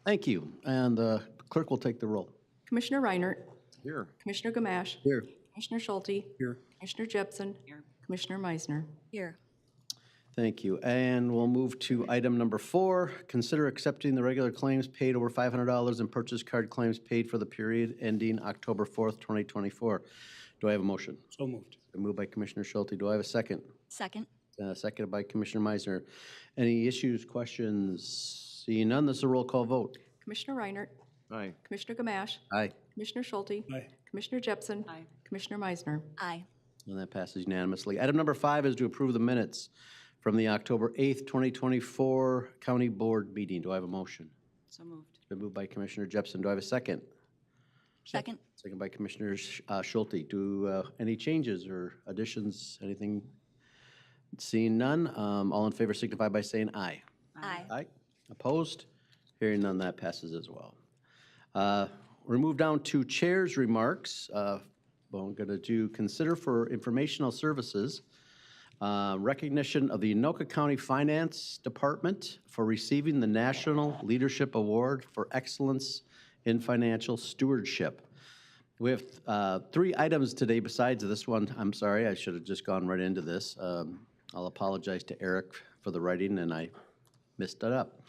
Thank you. And the clerk will take the roll. Commissioner Reinert. Here. Commissioner Gamache. Here. Commissioner Schulte. Here. Commissioner Jepson. Here. Commissioner Meisner. Here. Thank you. And we'll move to item number 4. Consider accepting the regular claims paid over $500 and purchase card claims paid for the period ending October 4th, 2024. Do I have a motion? So moved. Moved by Commissioner Schulte. Do I have a second? Second. Seconded by Commissioner Meisner. Any issues, questions? Seeing none, this is a roll call vote. Commissioner Reinert. Aye. Commissioner Gamache. Aye. Commissioner Schulte. Aye. Commissioner Jepson. Aye. Commissioner Meisner. Aye. And that passes unanimously. Item number 5 is to approve the minutes from the October 8th, 2024 County Board meeting. Do I have a motion? So moved. It's been moved by Commissioner Jepson. Do I have a second? Second. Second by Commissioner Schulte. Do any changes or additions, anything? Seeing none, all in favor signify by saying aye. Aye. Aye. Opposed? Hearing none, that passes as well. We're moved down to chair's remarks. Well, I'm going to do consider for informational services recognition of the Anoka County Finance Department for receiving the National Leadership Award for Excellence in Financial Stewardship. We have 3 items today besides this one. I'm sorry, I should have just gone right into this. I'll apologize to Eric for the writing, and I messed it up.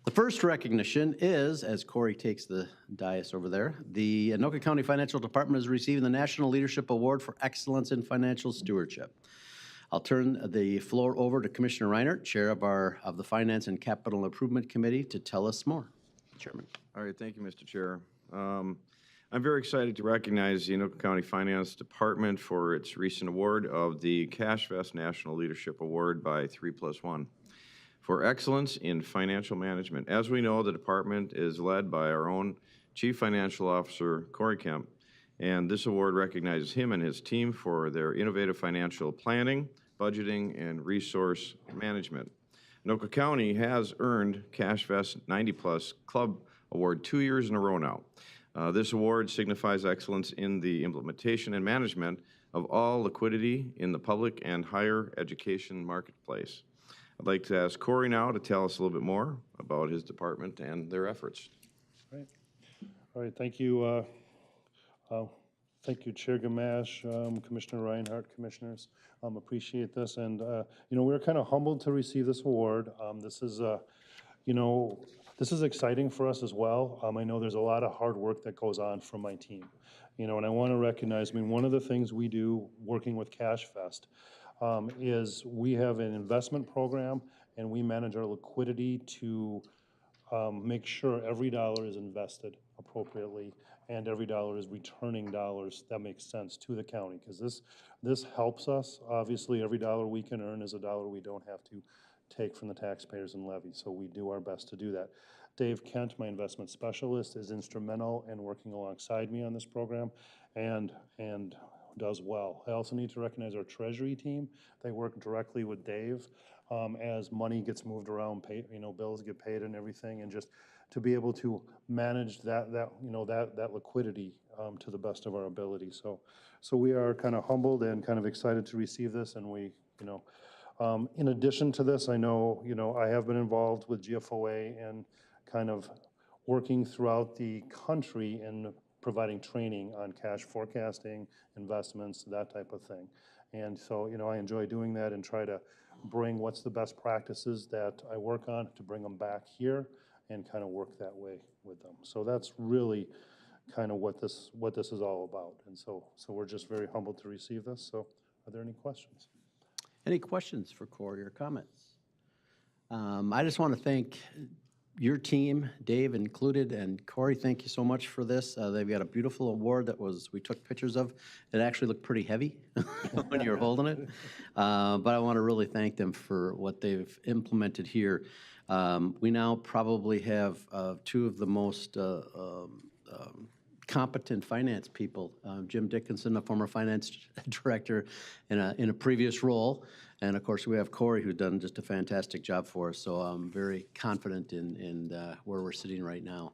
The first recognition is, as Corey takes the dais over there, the Anoka County Financial Department is receiving the National Leadership Award for Excellence in Financial Stewardship. I'll turn the floor over to Commissioner Reinert, Chair of the Finance and Capital Improvement Committee, to tell us more. Chairman. All right, thank you, Mr. Chair. I'm very excited to recognize the Anoka County Finance Department for its recent award of the CashVest National Leadership Award by 3+1 for excellence in financial management. As we know, the department is led by our own Chief Financial Officer, Corey Kemp, and this award recognizes him and his team for their innovative financial planning, budgeting, and resource management. Anoka County has earned CashVest 90+ Club Award 2 years in a row now. This award signifies excellence in the implementation and management of all liquidity in the public and higher education marketplace. I'd like to ask Corey now to tell us a little bit more about his department and their efforts. Right. All right, thank you. Thank you, Chair Gamache, Commissioner Reinhardt, Commissioners. Appreciate this. And, we're kind of humbled to receive this award. This is, this is exciting for us as well. I know there's a lot of hard work that goes on from my team. And I want to recognize, one of the things we do working with CashVest is we have an investment program and we manage our liquidity to make sure every dollar is invested appropriately and every dollar is returning dollars that makes sense to the county, because this helps us. Obviously, every dollar we can earn is a dollar we don't have to take from the taxpayers and levy, so we do our best to do that. Dave Kent, my investment specialist, is instrumental in working alongside me on this program and does well. I also need to recognize our treasury team. They work directly with Dave as money gets moved around, bills get paid and everything, and just to be able to manage that liquidity to the best of our ability. So we are kind of humbled and kind of excited to receive this, and we, in addition to this, I know, I have been involved with GFOA and kind of working throughout the country in providing training on cash forecasting, investments, that type of thing. And so, I enjoy doing that and try to bring what's the best practices that I work on to bring them back here and kind of work that way with them. So that's really kind of what this is all about. And so we're just very humbled to receive this. So are there any questions? Any questions for Corey or comments? I just want to thank your team, Dave included, and Corey, thank you so much for this. They've got a beautiful award we took pictures of. It actually looked pretty heavy when you were holding it. But I want to really thank them for what they've implemented here. We now probably have 2 of the most competent finance people. Jim Dickinson, a former finance director in a previous role. And of course, we have Corey, who's done just a fantastic job for us. So I'm very confident in where we're sitting right now.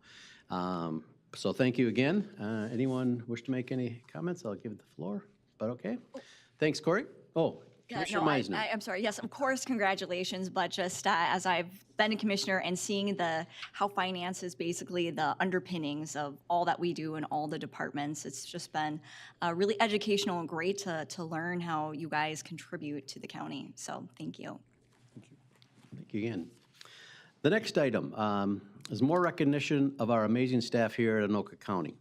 So thank you again. Anyone wish to make any comments? I'll give it the floor, but okay. Thanks, Corey. Oh, Commissioner No, Meisner. I'm sorry. Yes, of course, congratulations. But just as I've been a commissioner and seeing how finance is basically the underpinnings of all that we do in all the departments, it's just been really educational and great to learn how you guys contribute to the county. So thank you. Thank you again. The next item is more recognition of our amazing staff here at Anoka County.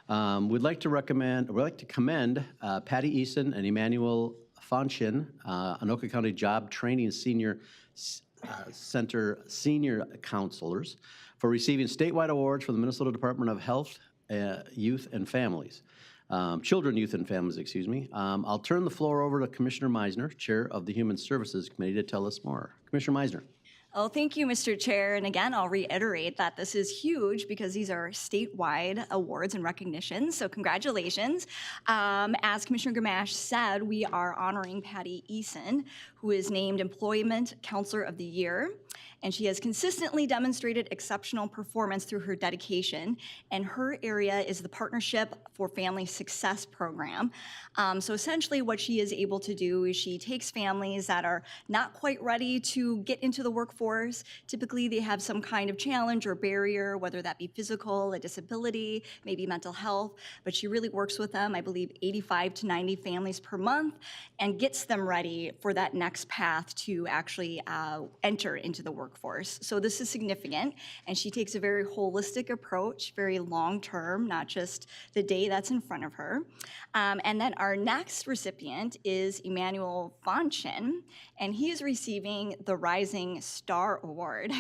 We'd like to commend Patty Eason and Emmanuel Fanchin, Anoka County Job Training Senior Center Senior Counselors, for receiving statewide awards from the Minnesota Department of Health, Youth and Families. Children, Youth, and Families, excuse me. I'll turn the floor over to Commissioner Meisner, Chair of the Human Services Committee, to tell us more. Commissioner Meisner. Oh, thank you, Mr. Chair. And again, I'll reiterate that this is huge because these are statewide awards and recognitions. So congratulations. As Commissioner Gamache said, we are honoring Patty Eason, who is named Employment Counselor of the Year. And she has consistently demonstrated exceptional performance through her dedication. And her area is the Partnership for Family Success Program. So essentially what she is able to do is she takes families that are not quite ready to get into the workforce. Typically they have some kind of challenge or barrier, whether that be physical, a disability, maybe mental health, but she really works with them, I believe 85 to 90 families per month, and gets them ready for that next path to actually enter into the workforce. So this is significant, and she takes a very holistic approach, very long-term, not just the day that's in front of her. And then our next recipient is Emmanuel Fanchin, and he is receiving the Rising Star Award.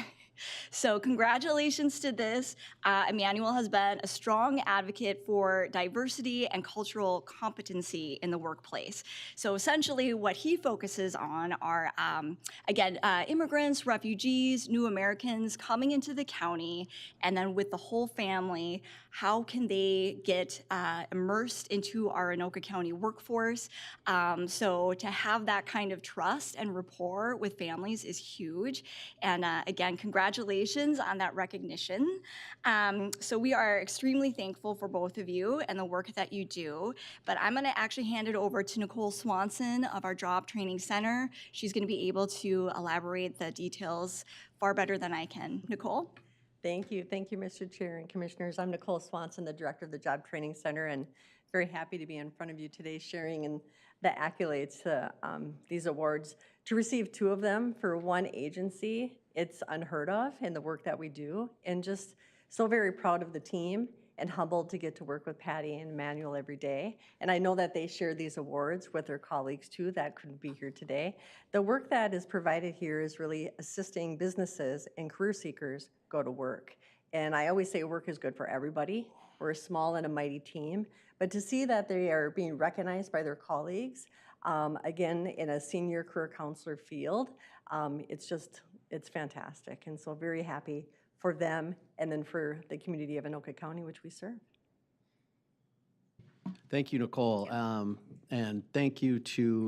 So congratulations to this. Emmanuel has been a strong advocate for diversity and cultural competency in the workplace. So essentially what he focuses on are, again, immigrants, refugees, new Americans coming into the county, and then with the whole family, how can they get immersed into our Anoka County workforce? So to have that kind of trust and rapport with families is huge. And again, congratulations on that recognition. So we are extremely thankful for both of you and the work that you do. But I'm going to actually hand it over to Nicole Swanson of our Job Training Center. She's going to be able to elaborate the details far better than I can. Nicole? Thank you, Mr. Chair and Commissioners. I'm Nicole Swanson, the Director of the Job Training Center, and very happy to be in front of you today sharing in the accolades to these awards. To receive 2 of them for one agency, it's unheard of in the work that we do, and just so very proud of the team and humbled to get to work with Patty and Emmanuel every day. And I know that they share these awards with their colleagues too that couldn't be here today. The work that is provided here is really assisting businesses and career seekers go to work. And I always say work is good for everybody. We're a small and a mighty team, but to see that they are being recognized by their colleagues, again, in a senior career counselor field, it's fantastic. And so very happy for them and then for the community of Anoka County, which we serve. Thank you, Nicole. And thank you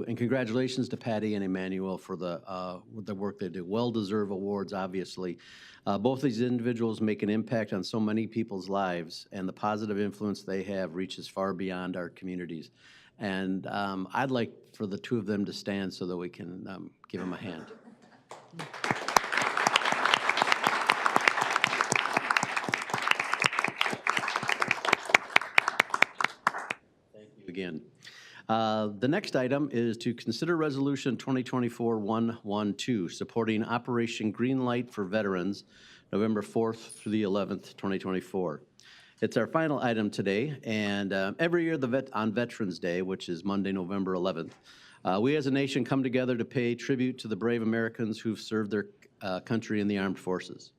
and congratulations to Patty and Emmanuel for the work they do. Well-deserved awards, obviously. Both these individuals make an impact on so many people's lives, and the positive influence they have reaches far beyond our communities. And I'd like for the 2 of them to stand so that we can give them a hand. Again. The next item is to consider Resolution 2024-112, supporting Operation Greenlight for Veterans, November 4th through the 11th, 2024. It's our final item today, and every year on Veterans Day, which is Monday, November 11th, we as a nation come together to pay tribute to the brave Americans who've served their country in the armed forces.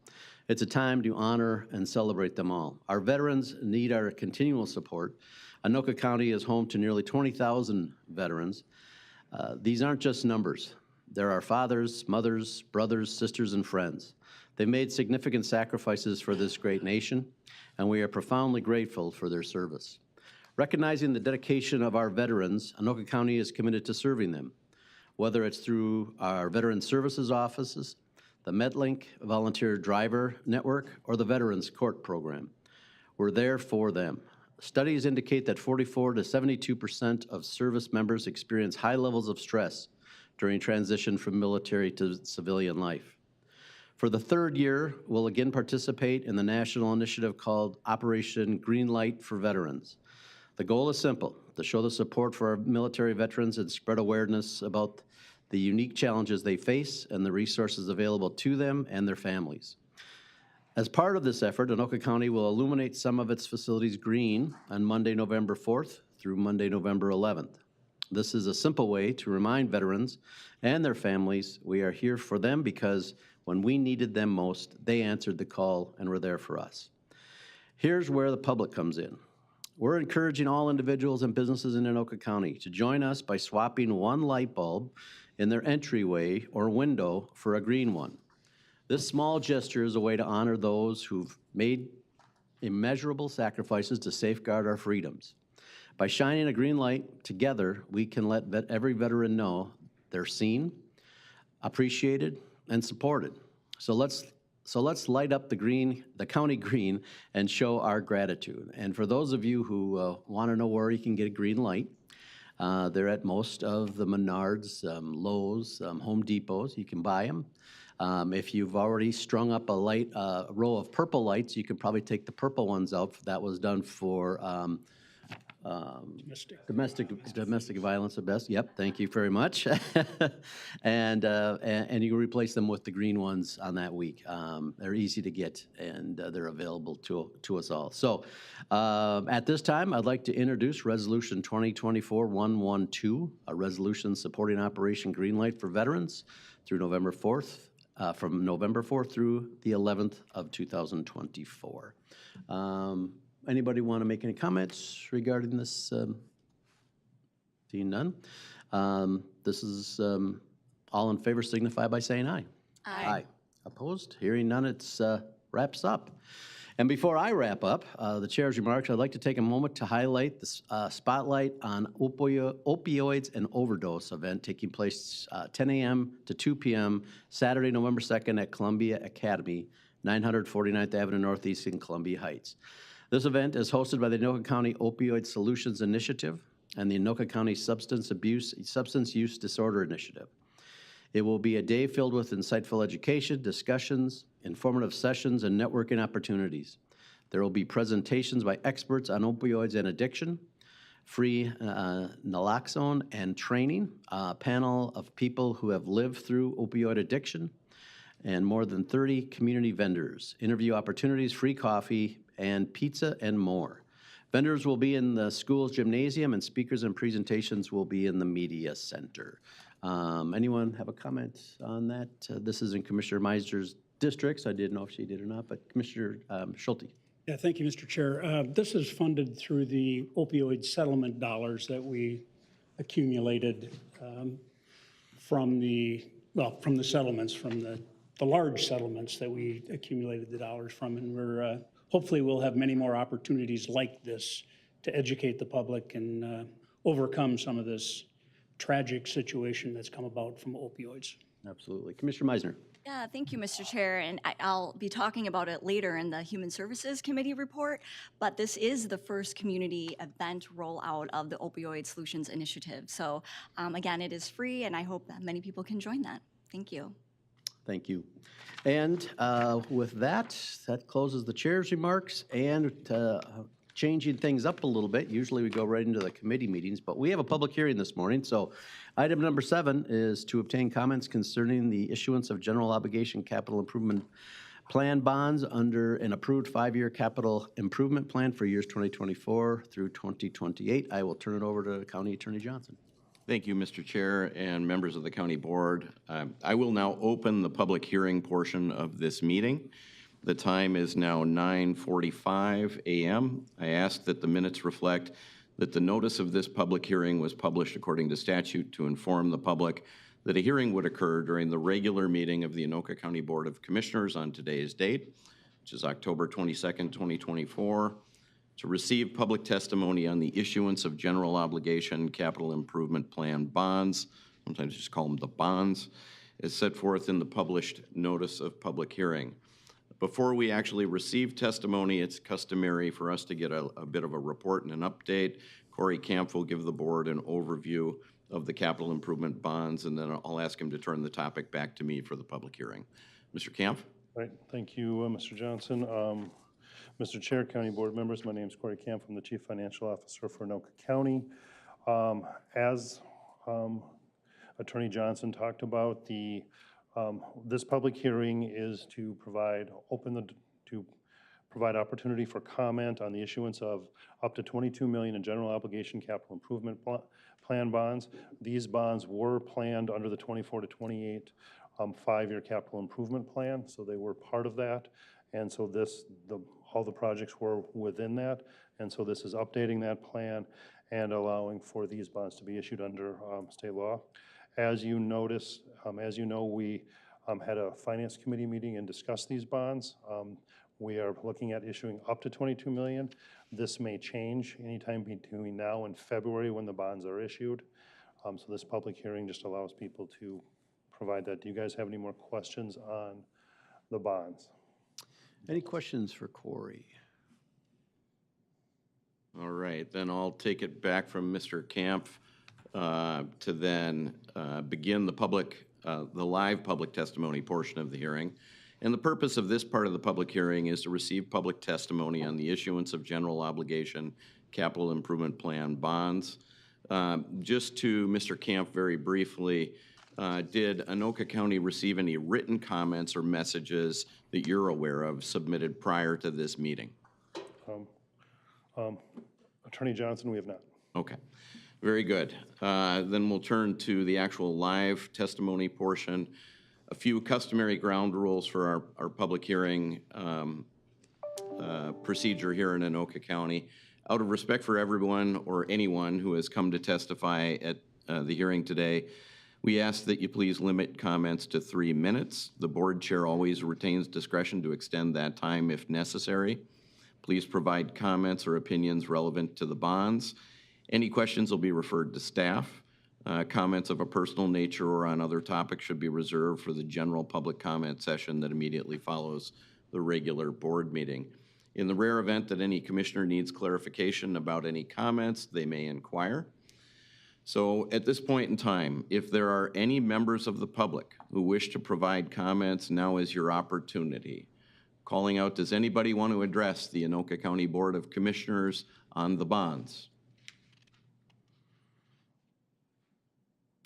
It's a time to honor and celebrate them all. Our veterans need our continual support. Anoka County is home to nearly 20,000 veterans. These aren't just numbers. They're our fathers, mothers, brothers, sisters, and friends. They've made significant sacrifices for this great nation, and we are profoundly grateful for their service. Recognizing the dedication of our veterans, Anoka County is committed to serving them, whether it's through our Veteran Services offices, the MedLink Volunteer Driver Network, or the Veterans Court Program. We're there for them. Studies indicate that 44 to 72% of service members experience high levels of stress during transition from military to civilian life. For the third year, we'll again participate in the national initiative called Operation Greenlight for Veterans. The goal is simple, to show the support for our military veterans and spread awareness about the unique challenges they face and the resources available to them and their families. As part of this effort, Anoka County will illuminate some of its facilities green on Monday, November 4th through Monday, November 11th. This is a simple way to remind veterans and their families we are here for them because when we needed them most, they answered the call and were there for us. Here's where the public comes in. We're encouraging all individuals and businesses in Anoka County to join us by swapping one light bulb in their entryway or window for a green one. This small gesture is a way to honor those who've made immeasurable sacrifices to safeguard our freedoms. By shining a green light together, we can let every veteran know they're seen, appreciated, and supported. So let's light up the county green and show our gratitude. And for those of you who want to know where you can get a green light, they're at most of the Menards, Lowe's, Home Depots. You can buy them. If you've already strung up a row of purple lights, you could probably take the purple ones out. That was done for domestic violence at best. Yep, thank you very much. and you can replace them with the green ones on that week. They're easy to get and they're available to us all. So at this time, I'd like to introduce Resolution 2024-112, a resolution supporting Operation Greenlight for Veterans through November 4th. From November 4th through the 11th of 2024. Anybody want to make any comments regarding this? Seeing none. This is all in favor signify by saying aye. Aye. Opposed? Hearing none, it's wraps up. And before I wrap up the chair's remarks, I'd like to take a moment to highlight the Spotlight on Opioids and Overdose event taking place 10 a.m. to 2 p.m. Saturday, November 2nd at Columbia Academy, 949th Avenue Northeast in Columbia Heights. This event is hosted by the Anoka County Opioid Solutions Initiative and the Anoka County Substance Use Disorder Initiative. It will be a day filled with insightful education, discussions, informative sessions, and networking opportunities. There will be presentations by experts on opioids and addiction, free naloxone and training, a panel of people who have lived through opioid addiction, and more than 30 community vendors, interview opportunities, free coffee, and pizza, and more. Vendors will be in the school's gymnasium, and speakers and presentations will be in the media center. Anyone have a comment on that? This is in Commissioner Meisner's districts. I didn't know if she did or not, but Commissioner Schulte. Yeah, thank you, Mr. Chair. This is funded through the opioid settlement dollars that we accumulated from the settlements, from the large settlements that we accumulated the dollars from, and we're hopefully we'll have many more opportunities like this to educate the public and overcome some of this tragic situation that's come about from opioids. Absolutely. Commissioner Meisner. Yeah, thank you, Mr. Chair, and I'll be talking about it later in the Human Services Committee report, but this is the first community event rollout of the Opioid Solutions Initiative. So again, it is free, and I hope that many people can join that. Thank you. Thank you. And with that closes the chair's remarks, and changing things up a little bit. Usually we go right into the committee meetings, but we have a public hearing this morning. So item number 7 is to obtain comments concerning the issuance of general obligation capital improvement plan bonds under an approved 5-year capital improvement plan for years 2024 through 2028. I will turn it over to County Attorney Johnson. Thank you, Mr. Chair and members of the County Board. I will now open the public hearing portion of this meeting. The time is now 9:45 a.m. I ask that the minutes reflect that the notice of this public hearing was published according to statute to inform the public that a hearing would occur during the regular meeting of the Anoka County Board of Commissioners on today's date, which is October 22nd, 2024, to receive public testimony on the issuance of general obligation capital improvement plan bonds, sometimes just call them the bonds, as set forth in the published notice of public hearing. Before we actually receive testimony, it's customary for us to get a bit of a report and an update. Corey Camp will give the board an overview of the capital improvement bonds, and then I'll ask him to turn the topic back to me for the public hearing. Mr. Camp? Right, thank you, Mr. Johnson. Mr. Chair, County Board members, my name is Corey Camp. I'm the Chief Financial Officer for Anoka County. As Attorney Johnson talked about, this public hearing is to provide opportunity for comment on the issuance of up to $22 million in general obligation capital improvement plan bonds. These bonds were planned under the 24 to 28 5-year capital improvement plan, so they were part of that. And so all the projects were within that, and so this is updating that plan and allowing for these bonds to be issued under state law. As you notice, as you know, we had a finance committee meeting and discussed these bonds. We are looking at issuing up to $22 million. This may change anytime between now and February when the bonds are issued. So this public hearing just allows people to provide that. Do you guys have any more questions on the bonds? Any questions for Corey? All right, then I'll take it back from Mr. Camp to then begin the live public testimony portion of the hearing. And the purpose of this part of the public hearing is to receive public testimony on the issuance of general obligation capital improvement plan bonds. Just to Mr. Camp very briefly, did Anoka County receive any written comments or messages that you're aware of submitted prior to this meeting? Attorney Johnson, we have not. Okay, very good. Then we'll turn to the actual live testimony portion. A few customary ground rules for our public hearing procedure here in Anoka County. Out of respect for everyone or anyone who has come to testify at the hearing today, we ask that you please limit comments to 3 minutes. The board chair always retains discretion to extend that time if necessary. Please provide comments or opinions relevant to the bonds. Any questions will be referred to staff. Comments of a personal nature or on other topics should be reserved for the general public comment session that immediately follows the regular board meeting. In the rare event that any commissioner needs clarification about any comments, they may inquire. So at this point in time, if there are any members of the public who wish to provide comments, now is your opportunity. Calling out, does anybody want to address the Anoka County Board of Commissioners on the bonds?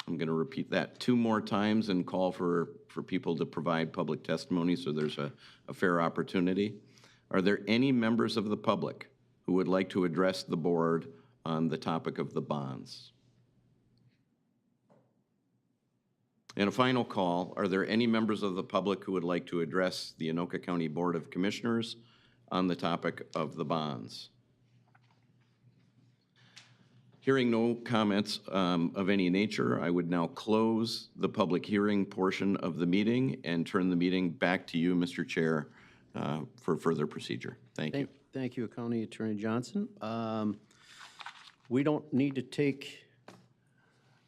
I'm going to repeat that 2 more times and call for people to provide public testimony so there's a fair opportunity. Are there any members of the public who would like to address the board on the topic of the bonds? And a final call, are there any members of the public who would like to address the Anoka County Board of Commissioners on the topic of the bonds? Hearing no comments of any nature, I would now close the public hearing portion of the meeting and turn the meeting back to you, Mr. Chair, for further procedure. Thank you. Thank you, County Attorney Johnson. We don't need to take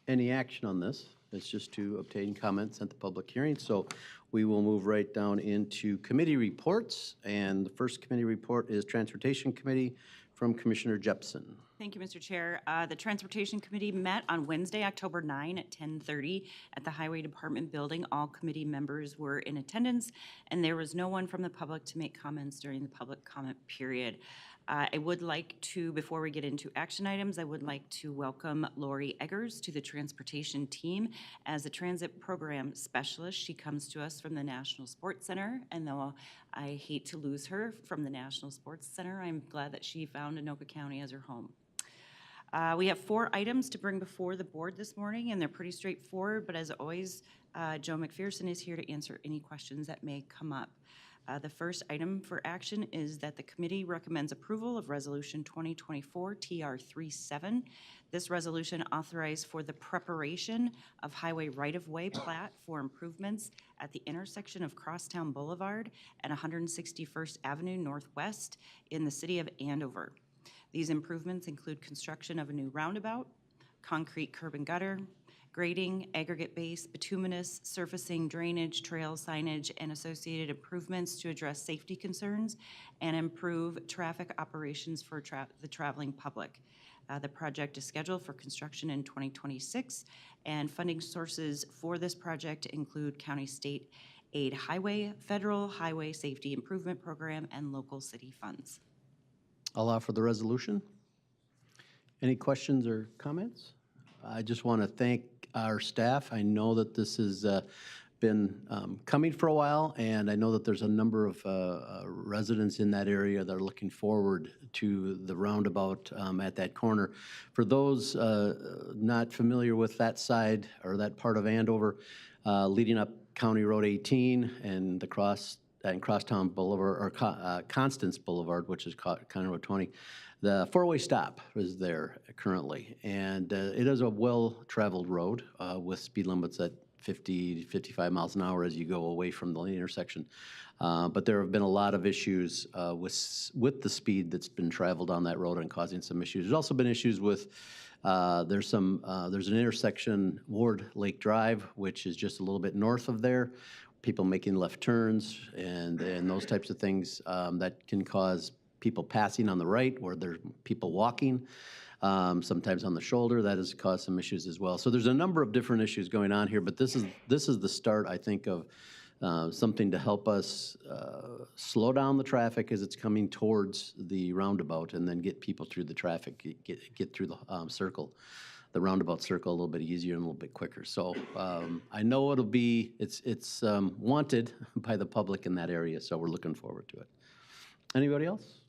any action on this. It's just to obtain comments at the public hearing. So we will move right down into committee reports. And the first committee report is Transportation Committee from Commissioner Jepson. Thank you, Mr. Chair. The Transportation Committee met on Wednesday, October 9 at 10:30 at the Highway Department building. All committee members were in attendance, and there was no one from the public to make comments during the public comment period. I would like to, before we get into action items, I would like to welcome Lori Eggers to the transportation team as a transit program specialist. She comes to us from the National Sports Center, and though I hate to lose her from the National Sports Center, I'm glad that she found Anoka County as her home. We have 4 items to bring before the board this morning, and they're pretty straightforward, but as always, Joe McPherson is here to answer any questions that may come up. The first item for action is that the committee recommends approval of Resolution 2024 TR37. This resolution authorized for the preparation of highway right-of-way plat for improvements at the intersection of Crosstown Boulevard and 161st Avenue Northwest in the city of Andover. These improvements include construction of a new roundabout, concrete curb and gutter, grading, aggregate base, bituminous, surfacing, drainage, trail signage, and associated improvements to address safety concerns and improve traffic operations for the traveling public. The project is scheduled for construction in 2026, and funding sources for this project include county state aid highway, federal highway safety improvement program, and local city funds. I'll offer the resolution. Any questions or comments? I just want to thank our staff. I know that this has been coming for a while, and I know that there's a number of residents in that area that are looking forward to the roundabout at that corner. For those not familiar with that side or that part of Andover, leading up County Road 18 and the Crosstown Boulevard, or Constance Boulevard, which is County Road 20, the four-way stop is there currently, and it is a well-traveled road with speed limits at 50 to 55 miles an hour as you go away from the intersection. But there have been a lot of issues with the speed that's been traveled on that road and causing some issues. There's also been issues with, there's an intersection, Ward Lake Drive, which is just a little bit north of there, people making left turns and those types of things that can cause people passing on the right where there's people walking. Sometimes on the shoulder, that has caused some issues as well. So there's a number of different issues going on here, but this is the start, I think, of something to help us slow down the traffic as it's coming towards the roundabout, and then get people through the traffic, get through the circle, the roundabout circle a little bit easier and a little bit quicker. So I know it's wanted by the public in that area, so we're looking forward to it. Anybody else?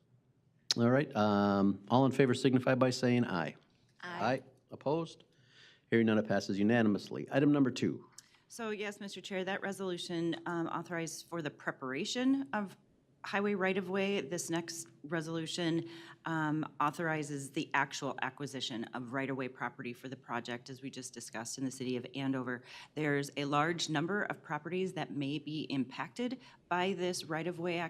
All right, all in favor signify by saying aye. Aye. Opposed? Hearing none, it passes unanimously. Item number 2. So yes, Mr. Chair, that resolution authorized for the preparation of highway right-of-way. This next resolution authorizes the actual acquisition of right-of-way property for the project, as we just discussed, in the city of Andover. There's a large number of properties that may be impacted by this right-of-way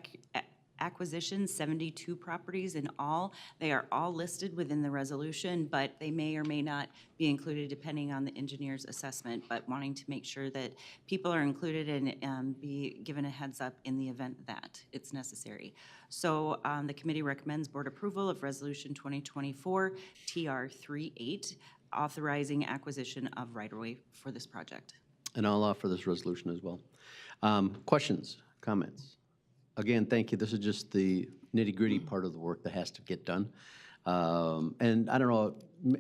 acquisition, 72 properties in all. They are all listed within the resolution, but they may or may not be included depending on the engineer's assessment, but wanting to make sure that people are included and be given a heads up in the event that it's necessary. So the committee recommends board approval of Resolution 2024 TR38, authorizing acquisition of right-of-way for this project. And I'll offer this resolution as well. Questions, comments? Again, thank you. This is just the nitty-gritty part of the work that has to get done. And I don't know,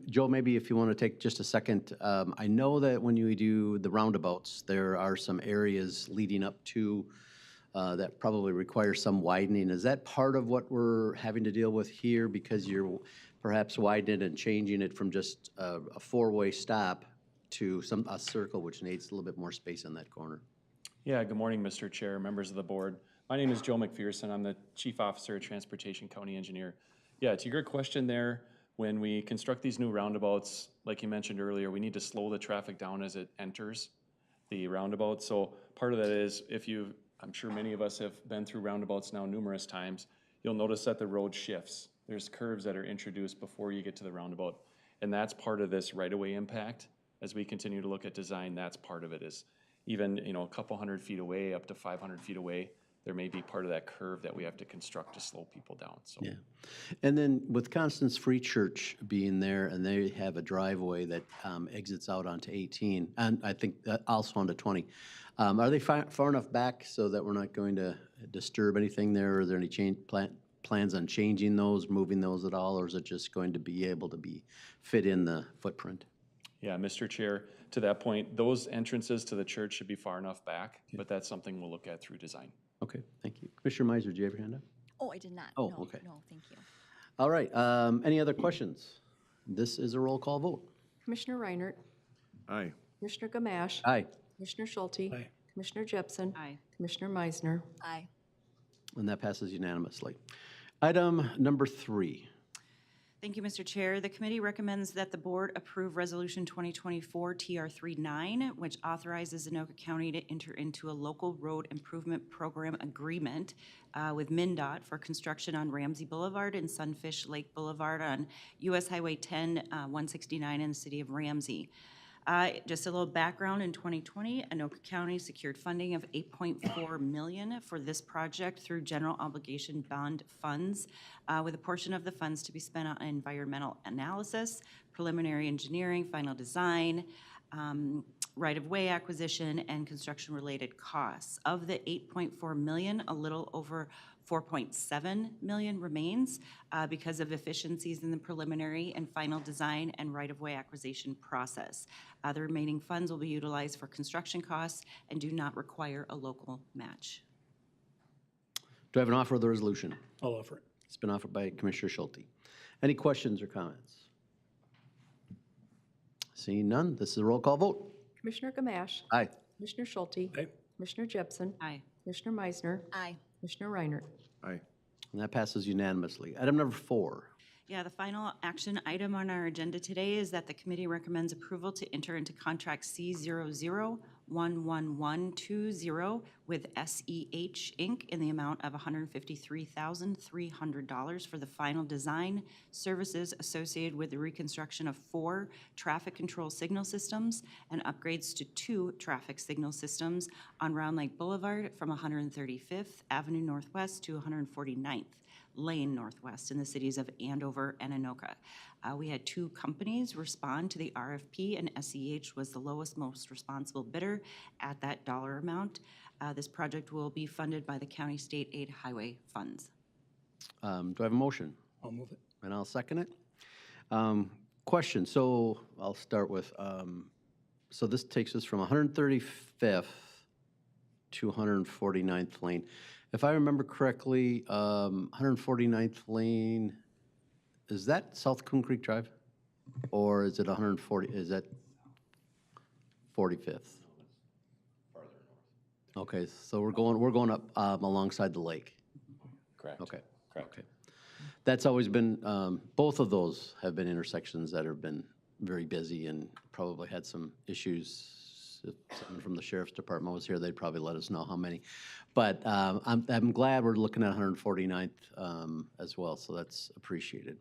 Joe, maybe if you want to take just a second. I know that when you do the roundabouts, there are some areas leading up to that probably require some widening. Is that part of what we're having to deal with here, because you're perhaps widening and changing it from just a four-way stop to a circle, which needs a little bit more space in that corner? Yeah, good morning, Mr. Chair, members of the board. My name is Joe McPherson. I'm the Chief Officer of Transportation County Engineer. Yeah, it's a good question there. When we construct these new roundabouts, like you mentioned earlier, we need to slow the traffic down as it enters the roundabout. So part of that is, I'm sure many of us have been through roundabouts now numerous times, you'll notice that the road shifts. There's curves that are introduced before you get to the roundabout. And that's part of this right-of-way impact. As we continue to look at design, that's part of it, is even a couple hundred feet away, up to 500 feet away, there may be part of that curve that we have to construct to slow people down. So. Yeah. And then with Constance Free Church being there, and they have a driveway that exits out onto 18, and I think also onto 20. Are they far enough back so that we're not going to disturb anything there? Are there any plans on changing those, moving those at all, or is it just going to be able to be fit in the footprint? Yeah, Mr. Chair, to that point, those entrances to the church should be far enough back, but that's something we'll look at through design. Okay, thank you. Commissioner Meiser, do you have your hand up? Oh, I did not. Oh, No, okay. No, thank you. All right, any other questions? This is a roll call vote. Commissioner Reinert, Aye. Commissioner Gamache, Aye. Commissioner Schulte, Aye. Commissioner Jepson, Aye. Commissioner Meisner. Aye. And that passes unanimously. Item number 3. Thank you, Mr. Chair. The committee recommends that the board approve Resolution 2024 TR39, which authorizes Anoka County to enter into a local road improvement program agreement with MnDOT for construction on Ramsey Boulevard and Sunfish Lake Boulevard on US Highway 10, 169 in the city of Ramsey. Just a little background, in 2020, Anoka County secured funding of $8.4 million for this project through general obligation bond funds, with a portion of the funds to be spent on environmental analysis, preliminary engineering, final design, right-of-way acquisition, and construction-related costs. Of the $8.4 million, a little over $4.7 million remains because of efficiencies in the preliminary and final design and right-of-way acquisition process. The remaining funds will be utilized for construction costs and do not require a local match. Do I have an offer of the resolution? I'll offer it. It's been offered by Commissioner Schulte. Any questions or comments? Seeing none, this is a roll call vote. Commissioner Gamache. Aye. Commissioner Schulte. Aye. Commissioner Jepson. Aye. Commissioner Meisner. Aye. Commissioner Reinert. Aye. And that passes unanimously. Item number 4. Yeah, the final action item on our agenda today is that the committee recommends approval to enter into contract C00111120 with SEH Inc. in the amount of $153,300 for the final design services associated with the reconstruction of 4 traffic control signal systems and upgrades to 2 traffic signal systems on Round Lake Boulevard from 135th Avenue Northwest to 149th Lane Northwest in the cities of Andover and Anoka. We had 2 companies respond to the RFP, and SEH was the lowest, most responsible bidder at that dollar amount. This project will be funded by the county state aid highway funds. Do I have a motion? I'll move it. And I'll second it. Question, so I'll start with, so this takes us from 135th to 149th Lane. If I remember correctly, 149th Lane, is that South Coon Creek Drive? Or is it 140, is that 45th? Okay, so we're going up alongside the lake. Correct. Okay. Correct. Okay. That's always been, both of those have been intersections that have been very busy and probably had some issues. If someone from the sheriff's department was here, they'd probably let us know how many. But I'm glad we're looking at 149th as well, so that's appreciated.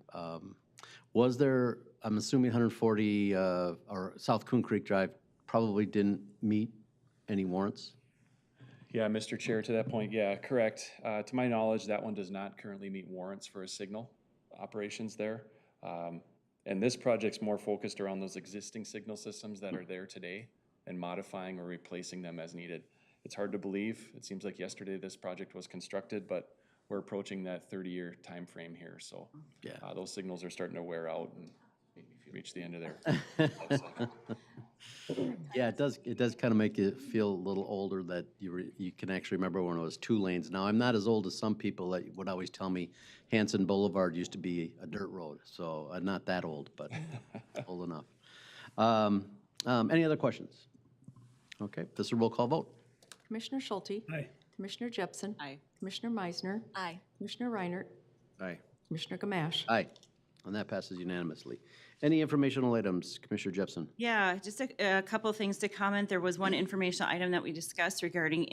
Was there, I'm assuming 140 or South Coon Creek Drive probably didn't meet any warrants? Yeah, Mr. Chair, to that point, yeah, correct. To my knowledge, that one does not currently meet warrants for a signal operations there. And this project's more focused around those existing signal systems that are there today and modifying or replacing them as needed. It's hard to believe. It seems like yesterday this project was constructed, but we're approaching that 30-year time frame here. So Yeah. those signals are starting to wear out and reach the end of their. Yeah, it does kind of make you feel a little older that you can actually remember when it was 2 lanes. Now, I'm not as old as some people that would always tell me Hanson Boulevard used to be a dirt road. So I'm not that old, but old enough. Any other questions? Okay, this is a roll call vote. Commissioner Schulte. Aye. Commissioner Jepson. Aye. Commissioner Meisner. Aye. Commissioner Reinert. Aye. Commissioner Gamache. Aye, and that passes unanimously. Any informational items, Commissioner Jepson? Yeah, just a couple of things to comment. There was one informational item that we discussed regarding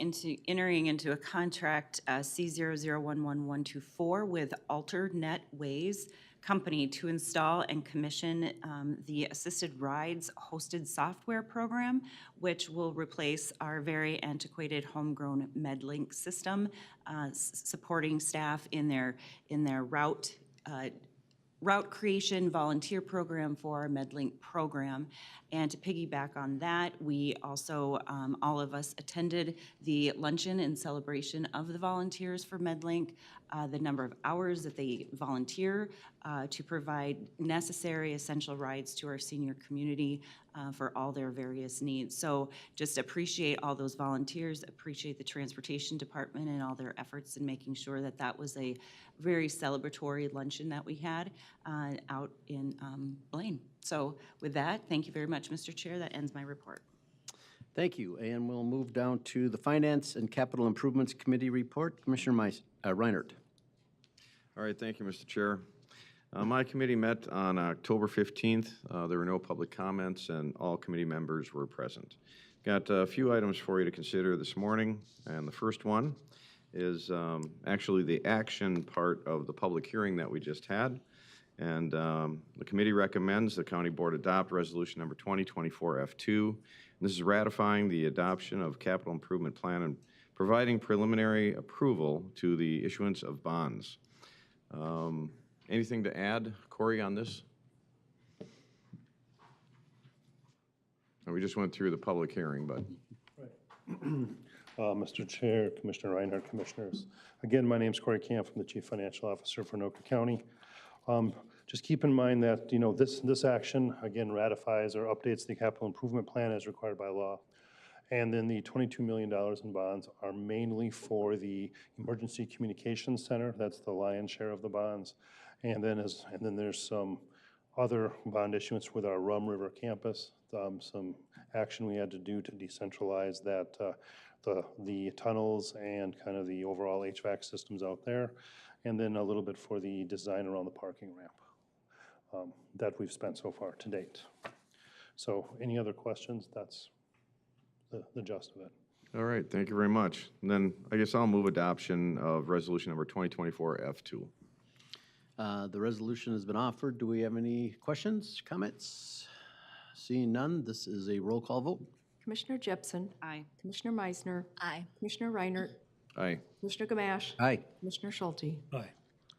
entering into a contract C00111124 with AlterNet Ways Company to install and commission the Assisted Rides hosted software program, which will replace our very antiquated homegrown MedLink system, supporting staff in their route creation volunteer program for our MedLink program. And to piggyback on that, we also, all of us attended the luncheon in celebration of the volunteers for MedLink, the number of hours that they volunteer to provide necessary essential rides to our senior community for all their various needs. So just appreciate all those volunteers, appreciate the transportation department and all their efforts in making sure that that was a very celebratory luncheon that we had out in Blaine. So with that, thank you very much, Mr. Chair. That ends my report. Thank you, and we'll move down to the Finance and Capital Improvements Committee report. Commissioner Reinert. All right, thank you, Mr. Chair. My committee met on October 15th. There were no public comments, and all committee members were present. Got a few items for you to consider this morning, and the first one is actually the action part of the public hearing that we just had, And the committee recommends the county board adopt resolution number 2024-F2. This is ratifying the adoption of capital improvement plan and providing preliminary approval to the issuance of bonds. Anything to add, Corey, on this? We just went through the public hearing, but. Mr. Chair, Commissioner Reinhardt, Commissioners. Again, my name's Corey Camp. I'm the Chief Financial Officer for Anoka County. Just keep in mind that, this action, again, ratifies or updates the capital improvement plan as required by law. And then the $22 million in bonds are mainly for the Emergency Communications Center. That's the lion's share of the bonds. And then there's some other bond issuance with our Rum River campus, some action we had to do to decentralize that, the tunnels and kind of the overall HVAC systems out there, and then a little bit for the design around the parking ramp that we've spent so far to date. So any other questions? That's the gist of it. All right, thank you very much. And then I guess I'll move adoption of resolution number 2024-F2. The resolution has been offered. Do we have any questions, comments? Seeing none, this is a roll call vote. Commissioner Jepson. Aye. Commissioner Meisner. Aye. Commissioner Reinert. Aye. Commissioner Gamache. Aye. Commissioner Schulte. Aye.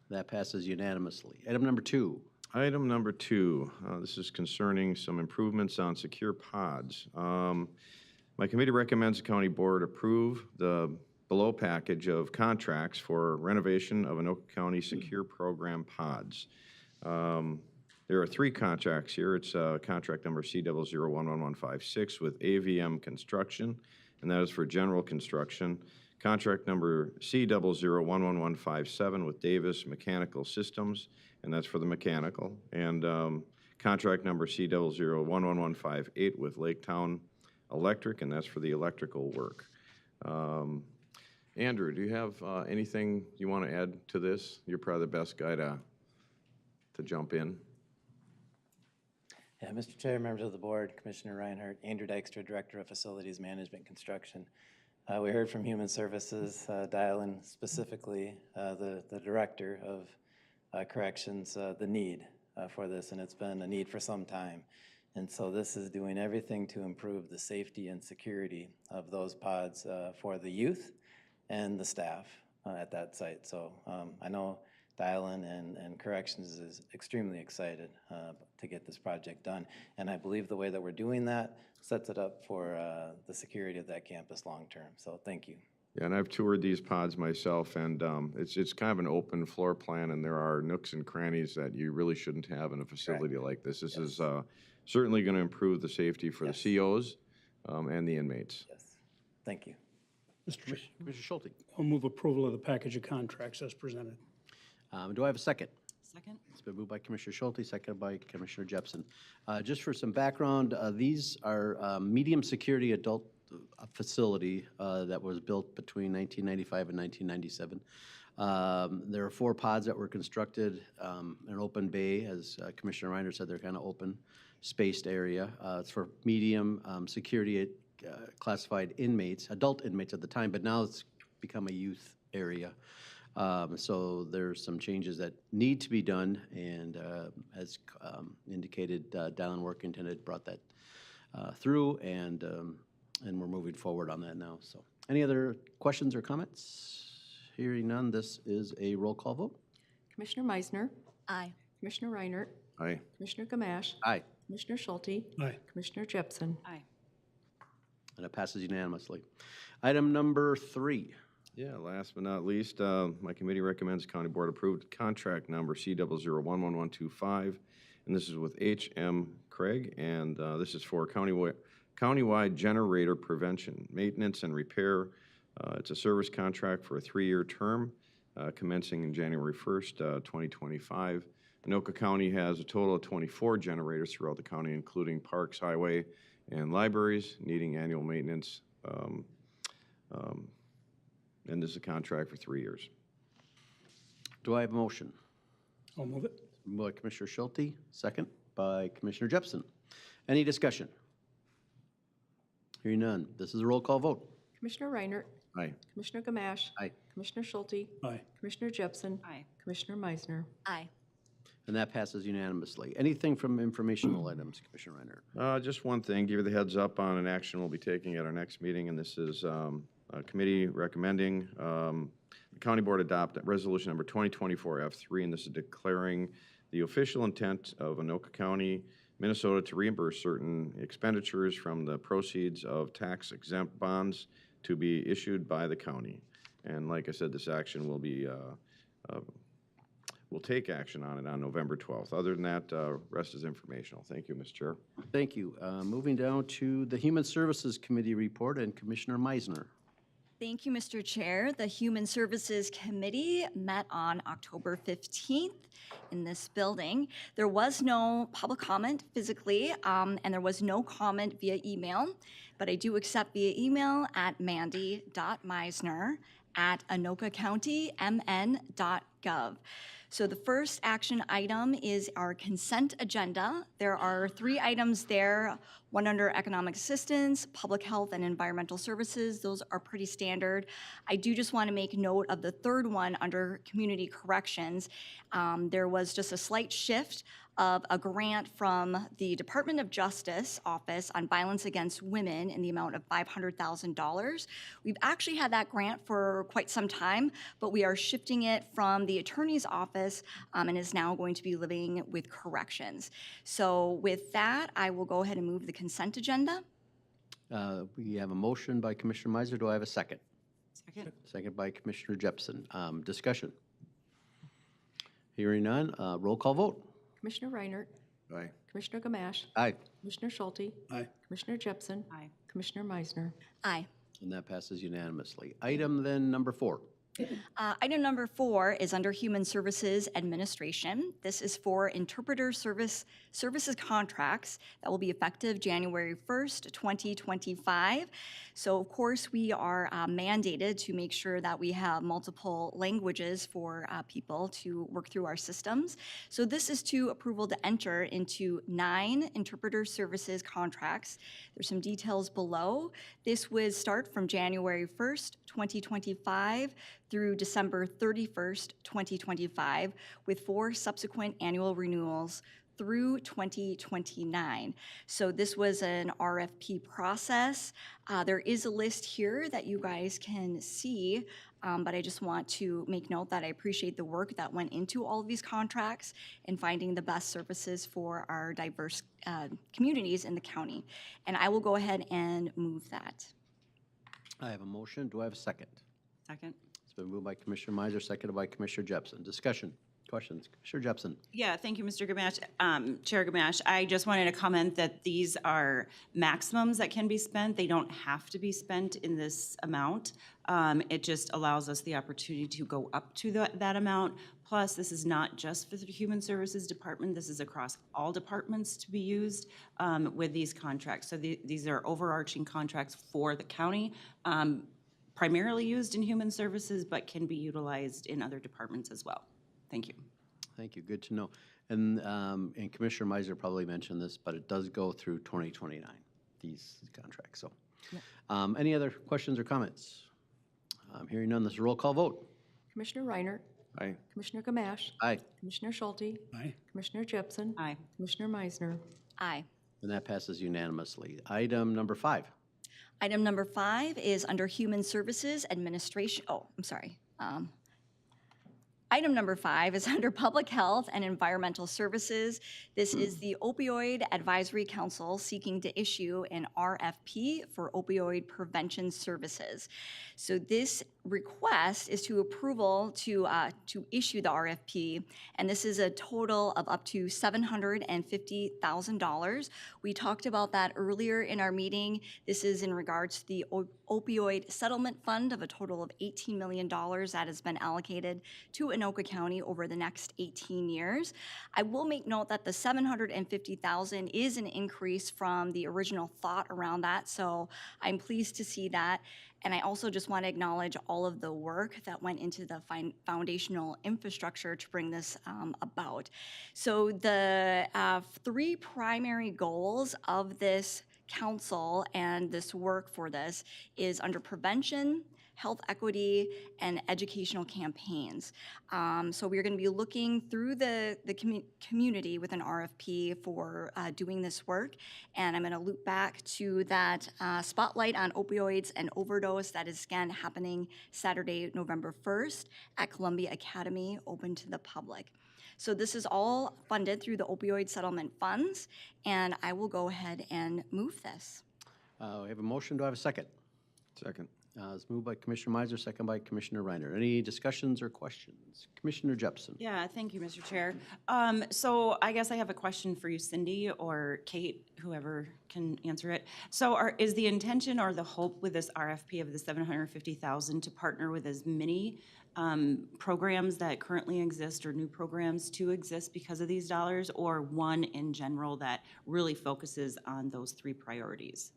That passes unanimously. Item number 2. Item number 2, this is concerning some improvements on secure pods. My committee recommends the county board approve the below package of contracts for renovation of Anoka County secure program pods. There are 3 contracts here. It's contract number C00111156 with AVM Construction, and that is for general construction. Contract number C001157 with Davis Mechanical Systems, and that's for the mechanical. And contract number C001158 with Laketown Electric, and that's for the electrical work. Andrew, do you have anything you want to add to this? You're probably the best guy to jump in. Yeah, Mr. Chair, members of the board, Commissioner Reinhardt, Andrew Dykstra, Director of Facilities Management Construction. We heard from Human Services, Dial-In specifically, the Director of Corrections, the need for this, and it's been a need for some time. And so this is doing everything to improve the safety and security of those pods for the youth and the staff at that site. So I know Dial-In and Corrections is extremely excited to get this project done. And I believe the way that we're doing that sets it up for the security of that campus long-term. So thank you. Yeah, and I've toured these pods myself, and it's kind of an open floor plan, and there are nooks and crannies that you really shouldn't have in a facility like this. This is certainly going to improve the safety for the COs and the inmates. Yes. Thank you. Mr. Chair, Commissioner Schulte. I'll move approval of the package of contracts as presented. Do I have a second? Second? It's been moved by Commissioner Schulte, seconded by Commissioner Jepson. Just for some background, these are medium security adult facility that was built between 1995 and 1997. There are 4 pods that were constructed in an open bay. As Commissioner Reiner said, they're kind of open spaced area. It's for medium security classified inmates, adult inmates at the time, but now it's become a youth area. So there's some changes that need to be done, and as indicated, Dallin Workington brought that through, and we're moving forward on that now. So, any other questions or comments? Hearing none, this is a roll call vote. Commissioner Meisner. Aye. Commissioner Reinert. Aye. Commissioner Gamache. Aye, Commissioner Schulte. Aye. Commissioner Jepson. Aye. and it passes unanimously. Item number 3. Yeah, last but not least, my committee recommends county board approved contract number C00111125, and this is with H.M. Craig, and this is for countywide generator prevention, maintenance, and repair. It's a service contract for a 3-year term, commencing in January 1st, 2025. Anoka County has a total of 24 generators throughout the county, including parks, highway, and libraries, needing annual maintenance. And this is a contract for 3 years. Do I have a motion? I'll move it. Moved by Commissioner Schulte, second by Commissioner Jepson. Any discussion? Hearing none. This is a roll call vote. Commissioner Reinert. Aye. Commissioner Gamache. Aye. Commissioner Schulte. Aye. Commissioner Jepson. Aye. Commissioner Meisner. Aye. And that passes unanimously. Anything from informational items, Commissioner Reinhardt? Just one thing, give you the heads up on an action we'll be taking at our next meeting, and this is a committee recommending the County Board adopt resolution number 2024-F3, and this is declaring the official intent of Anoka County, Minnesota to reimburse certain expenditures from the proceeds of tax exempt bonds to be issued by the county. And like I said, this action will be we'll take action on it on November 12th. Other than that, rest is informational. Thank you, Mr. Chair. Thank you. Moving down to the Human Services Committee report and Commissioner Meisner. Thank you, Mr. Chair. The Human Services Committee met on October 15th in this building. There was no public comment physically, and there was no comment via email, but I do accept via email at mandy.meisner@anokacounty.mn.gov. So the first action item is our consent agenda. There are 3 items there, one under economic assistance, public health, and environmental services. Those are pretty standard. I do just want to make note of the third one under community corrections. There was just a slight shift of a grant from the Department of Justice Office on Violence Against Women in the amount of $500,000. We've actually had that grant for quite some time, but we are shifting it from the Attorney's Office and is now going to be living with corrections. So with that, I will go ahead and move the consent agenda. We have a motion by Commissioner Meisner. Do I have a second? Second. Second by Commissioner Jepson. Discussion. Hearing none, roll call vote. Commissioner Reinert, Aye. Commissioner Gamache, Aye. Commissioner Schulte, Aye. Commissioner Jepson, Aye. Commissioner Meisner. Aye. And that passes unanimously. Item then number 4. Item number 4 is under Human Services Administration. This is for interpreter services contracts that will be effective January 1st, 2025. So of course, we are mandated to make sure that we have multiple languages for people to work through our systems. So this is to approval to enter into 9 interpreter services contracts. There's some details below. This would start from January 1st, 2025 through December 31st, 2025, with 4 subsequent annual renewals through 2029. So this was an RFP process. There is a list here that you guys can see, but I just want to make note that I appreciate the work that went into all of these contracts and finding the best services for our diverse communities in the county. And I will go ahead and move that. I have a motion. Do I have a second? Second. It's been moved by Commissioner Meisner, seconded by Commissioner Jepson. Discussion, questions? Commissioner Jepson. Yeah, thank you, Mr. Gamache. Chair Gamache, I just wanted to comment that these are maximums that can be spent. They don't have to be spent in this amount. It just allows us the opportunity to go up to that amount. Plus, this is not just for the Human Services Department. This is across all departments to be used with these contracts. So these are overarching contracts for the county. Primarily used in human services, but can be utilized in other departments as well. Thank you. Thank you. Good to know. And Commissioner Meisner probably mentioned this, but it does go through 2029, these contracts. So, any other questions or comments? Hearing none, this is a roll call vote. Commissioner Reinert, Aye. Commissioner Gamache, Aye. Commissioner Schulte, Aye. Commissioner Jepson, Aye. Commissioner Meisner. Aye. And that passes unanimously. Item number 5. Item number 5 is under Human Services Administration. Item number 5 is under Public Health and Environmental Services. This is the Opioid Advisory Council seeking to issue an RFP for opioid prevention services. So this request is to approval to issue the RFP, and this is a total of up to $750,000. We talked about that earlier in our meeting. This is in regards to the opioid settlement fund of a total of $18 million that has been allocated to Anoka County over the next 18 years. I will make note that the $750,000 is an increase from the original thought around that, so I'm pleased to see that. And I also just want to acknowledge all of the work that went into the foundational infrastructure to bring this about. So the 3 primary goals of this council and this work for this is under prevention, health equity, and educational campaigns. So we're going to be looking through the community with an RFP for doing this work. And I'm going to loop back to that spotlight on opioids and overdose that is again happening Saturday, November 1st at Columbia Academy, open to the public. So this is all funded through the opioid settlement funds, and I will go ahead and move this. We have a motion. Do I have a second? Second. It's moved by Commissioner Meiser, second by Commissioner Reiner. Any discussions or questions? Commissioner Jepson. Yeah, thank you, Mr. Chair. So I guess I have a question for you, Cindy, or Kate, whoever can answer it. So is the intention or the hope with this RFP of the $750,000 to partner with as many programs that currently exist or new programs to exist because of these dollars, or one in general that really focuses on those three priorities?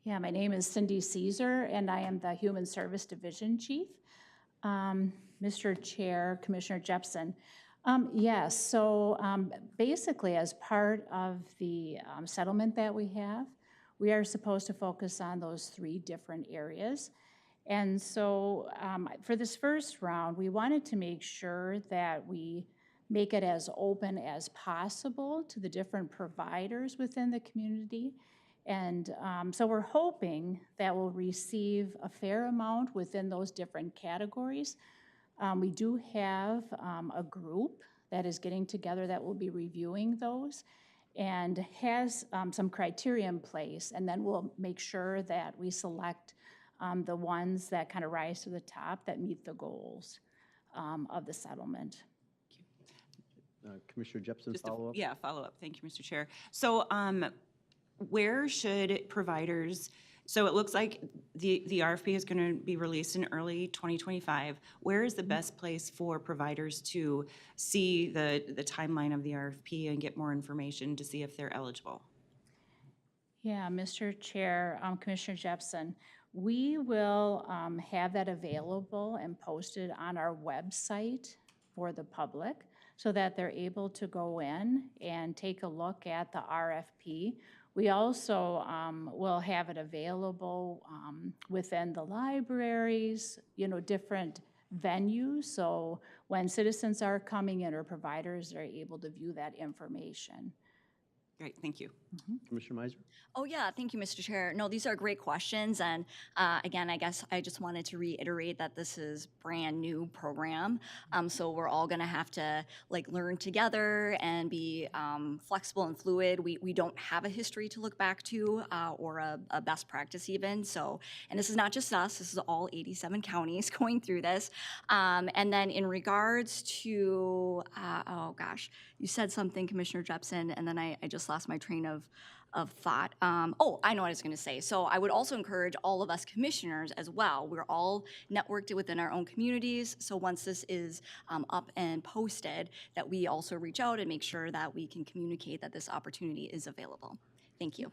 Yeah, my name is Cindy Caesar, and I am the Human Service Division Chief. Mr. Chair, Commissioner Jepson. Yes, so basically as part of the settlement that we have, we are supposed to focus on those three different areas. And so for this first round, we wanted to make sure that we make it as open as possible to the different providers within the community. And so we're hoping that we'll receive a fair amount within those different categories. We do have a group that is getting together that will be reviewing those and has some criteria in place. And then we'll make sure that we select the ones that kind of rise to the top that meet the goals of the settlement. Commissioner Jepson, Just follow up? Yeah, follow up. Thank you, Mr. Chair. So where should providers, so it looks like the RFP is going to be released in early 2025. Where is the best place for providers to see the timeline of the RFP and get more information to see if they're eligible? Yeah, Mr. Chair, Commissioner Jepson, we will have that available and posted on our website for the public so that they're able to go in and take a look at the RFP. We also will have it available within the libraries, different venues. So when citizens are coming in or providers are able to view that information. Great, thank you. Commissioner Meiser? Oh, yeah, thank you, Mr. Chair. No, these are great questions. And again, I guess I just wanted to reiterate that this is brand new program. So we're all going to have to learn together and be flexible and fluid. We don't have a history to look back to or a best practice even. So, and this is not just us, this is all 87 counties going through this. And then in regards to, oh gosh, you said something, Commissioner Jepson, and then I just lost my train of thought. Oh, I know what I was going to say. So I would also encourage all of us commissioners as well. We're all networked within our own communities. So once this is up and posted, that we also reach out and make sure that we can communicate that this opportunity is available. Thank you.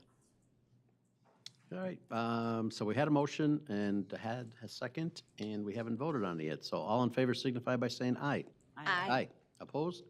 All right, so we had a motion and had a second, and we haven't voted on it yet. So all in favor signify by saying aye. Aye. Opposed?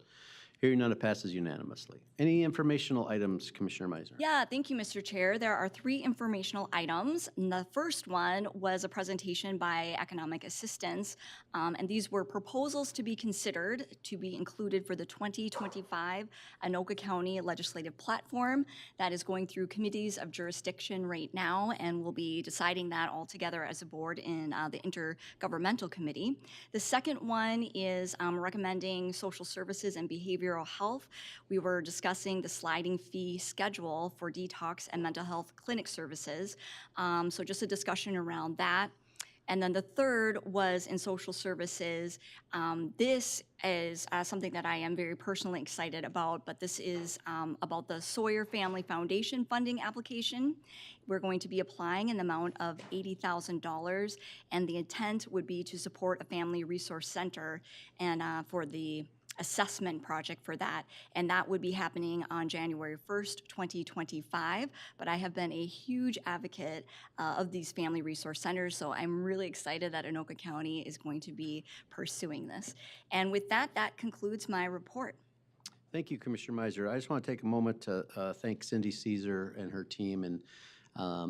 Hearing none, it passes unanimously. Any informational items, Commissioner Meiser? Yeah, thank you, Mr. Chair. There are 3 informational items. And the first one was a presentation by Economic Assistance, and these were proposals to be considered to be included for the 2025 Anoka County Legislative Platform that is going through committees of jurisdiction right now, and we'll be deciding that all together as a board in the Intergovernmental Committee. The second one is recommending social services and behavioral health. We were discussing the sliding fee schedule for detox and mental health clinic services. So just a discussion around that. And then the third was in social services. This is something that I am very personally excited about, but this is about the Sawyer Family Foundation funding application. We're going to be applying an amount of $80,000, and the intent would be to support a family resource center and for the assessment project for that, and that would be happening on January 1st, 2025. But I have been a huge advocate of these family resource centers, so I'm really excited that Anoka County is going to be pursuing this. And with that, that concludes my report. Thank you, Commissioner Meiser. I just want to take a moment to thank Cindy Caesar and her team and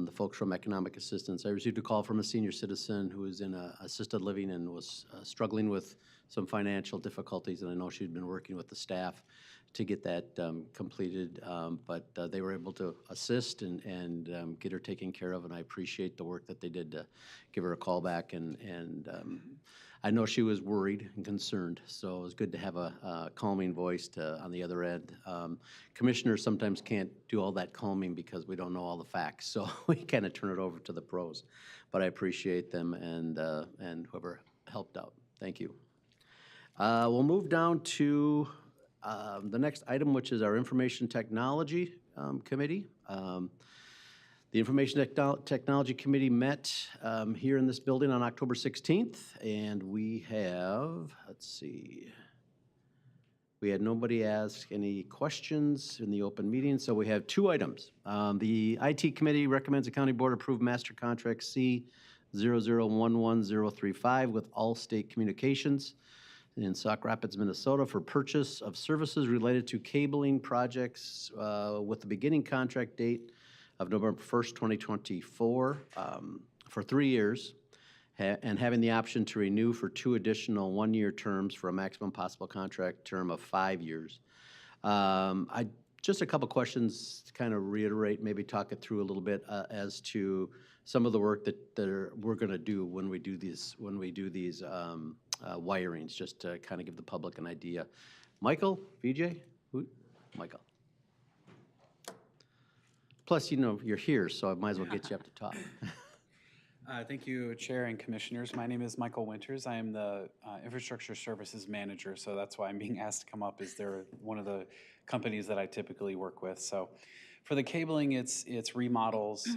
the folks from Economic Assistance. I received a call from a senior citizen who was in assisted living and was struggling with some financial difficulties, and I know she'd been working with the staff to get that completed, but they were able to assist and get her taken care of, and I appreciate the work that they did to give her a call back, and I know she was worried and concerned, so it was good to have a calming voice on the other end. Commissioners sometimes can't do all that calming because we don't know all the facts, so we kind of turn it over to the pros, but I appreciate them and whoever helped out. Thank you. We'll move down to the next item, which is our Information Technology Committee. The Information Technology Committee met here in this building on October 16th, and we have, let's see, we had nobody ask any questions in the open meeting, so we have two items. The IT Committee recommends the County Board approve Master Contract C0011035 with Allstate Communications in Sauk Rapids, Minnesota for purchase of services related to cabling projects with the beginning contract date of November 1st, 2024 for 3 years and having the option to renew for 2 additional 1-year terms for a maximum possible contract term of 5 years. Just a couple questions to kind of reiterate, maybe talk it through a little bit as to some of the work that we're going to do when we do these wirings, just to kind of give the public an idea. Michael, VJ, Michael. Plus, you know, you're here, so I might as well get you up to talk. Thank you, Chair and Commissioners. My name is Michael Winters. I am the Infrastructure Services Manager, so that's why I'm being asked to come up, is they're one of the companies that I typically work with. So for the cabling, it's remodels,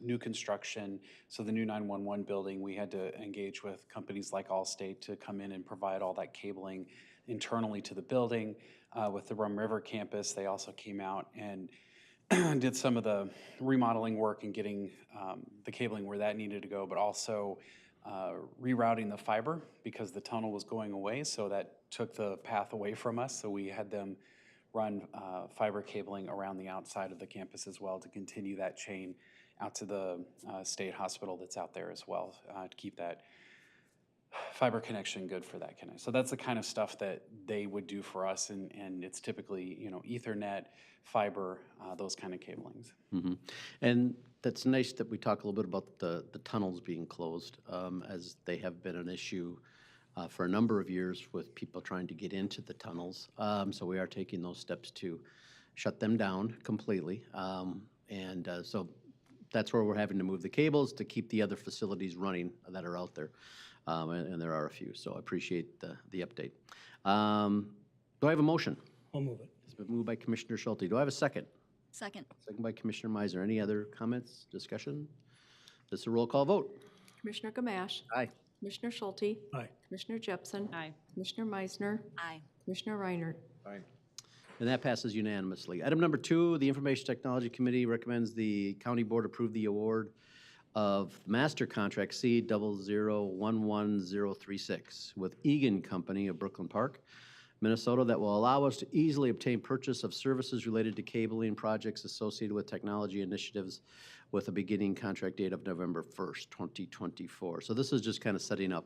new construction. So the new 911 building, we had to engage with companies like Allstate to come in and provide all that cabling internally to the building. With the Rum River campus, they also came out and did some of the remodeling work and getting the cabling where that needed to go, but also rerouting the fiber because the tunnel was going away, so that took the path away from us. So we had them run fiber cabling around the outside of the campus as well to continue that chain out to the state hospital that's out there as well to keep that fiber connection good for that connection. So that's the kind of stuff that they would do for us, and it's typically, you know, Ethernet, fiber, those kind of cablings. Mm-hmm. And that's nice that we talk a little bit about the tunnels being closed, as they have been an issue for a number of years with people trying to get into the tunnels. So we are taking those steps to shut them down completely. So that's where we're having to move the cables to keep the other facilities running that are out there. And there are a few, so I appreciate the update. Do I have a motion? I'll move it. It's been moved by Commissioner Schulte. Do I have a second? Second. Second by Commissioner Meiser. Any other comments, discussion? This is a roll call vote. Commissioner Gamache. Aye. Commissioner Schulte. Aye. Commissioner Jepson. Aye. Commissioner Meisner. Aye. Commissioner Reinhardt. Aye. And that passes unanimously. Item number 2, the Information Technology Committee recommends the County Board approve the award of Master Contract C0011036 with Egan Company of Brooklyn Park, Minnesota, that will allow us to easily obtain purchase of services related to cabling projects associated with technology initiatives with a beginning contract date of November 1st, 2024. So this is just kind of setting up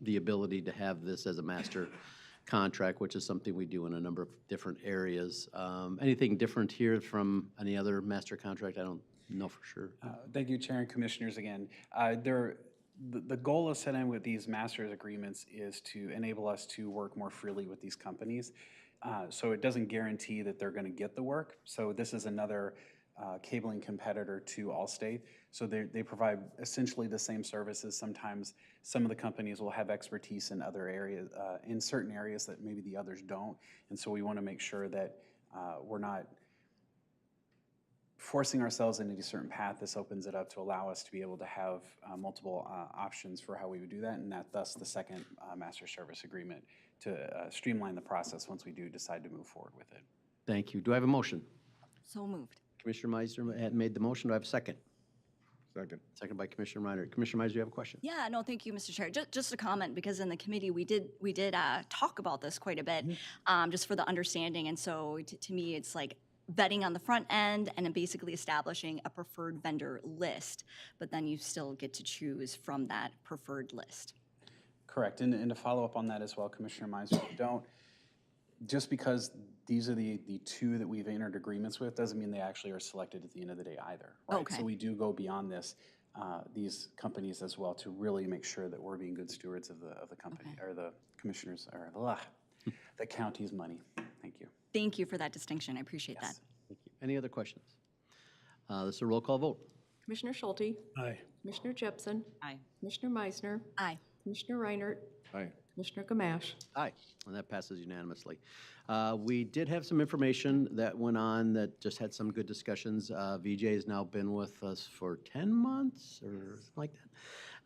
the ability to have this as a master contract, which is something we do in a number of different areas. Anything different here from any other master contract? I don't know for sure. Thank you, Chair and Commissioners, again. The goal of setting with these master's agreements is to enable us to work more freely with these companies. So it doesn't guarantee that they're going to get the work. So this is another cabling competitor to Allstate. So they provide essentially the same services. Sometimes some of the companies will have expertise in other areas, in certain areas that maybe the others don't. And so we want to make sure that we're not forcing ourselves into a certain path. This opens it up to allow us to be able to have multiple options for how we would do that, and that thus the second master service agreement to streamline the process once we do decide to move forward with it. Thank you. Do I have a motion? So moved. Commissioner Meisner had made the motion. Do I have a second? Second. Second by Commissioner Reinhardt. Commissioner Meisner, do you have a question? Yeah, no, thank you, Mr. Chair. Just a comment, because in the committee, we did talk about this quite a bit, just for the understanding. And so to me, it's like vetting on the front end and then basically establishing a preferred vendor list, but then you still get to choose from that preferred list. Correct. And to follow up on that as well, Commissioner Meisner, just because these are the two that we've entered agreements with, doesn't mean they actually are selected at the end of the day either. Right? Okay. So we do go beyond this, these companies as well, to really make sure that we're being good stewards of the company, or the commissioners, or the county's money. Thank you. Thank you for that distinction. I appreciate that. Thank you. Any other questions? This is a roll call vote. Commissioner Schulte, Aye. Commissioner Jepson, Aye. Commissioner Meisner, Aye. Commissioner Reinhardt, Aye. Commissioner Gamache. Aye, and that passes unanimously. We did have some information that went on that just had some good discussions. VJ has now been with us for 10 months or something like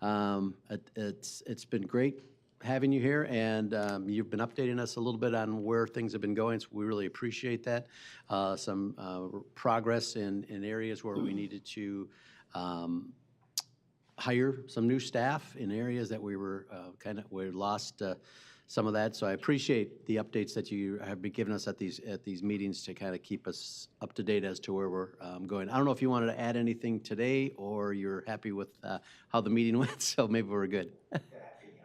that. It's been great having you here, and you've been updating us a little bit on where things have been going, so we really appreciate that. Some progress in areas where we needed to hire some new staff in areas that we were we lost some of that. So I appreciate the updates that you have been giving us at these meetings to kind of keep us up to date as to where we're going. I don't know if you wanted to add anything today, or you're happy with how the meeting went, so maybe we're good.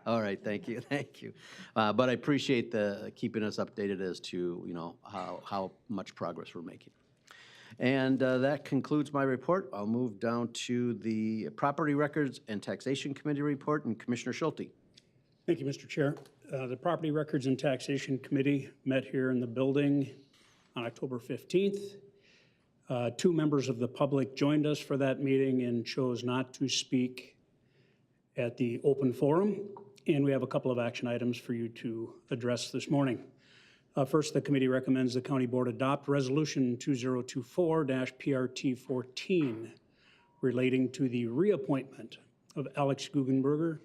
All right, thank you, thank you. But I appreciate the keeping us updated as to how much progress we're making. And that concludes my report. I'll move down to the Property Records and Taxation Committee report, and Commissioner Schulte. Thank you, Mr. Chair. The Property Records and Taxation Committee met here in the building on October 15th. Two members of the public joined us for that meeting and chose not to speak at the open forum. And we have a couple of action items for you to address this morning. First, the committee recommends the County Board adopt Resolution 2024-PRT14 relating to the reappointment of Alex Guggenberger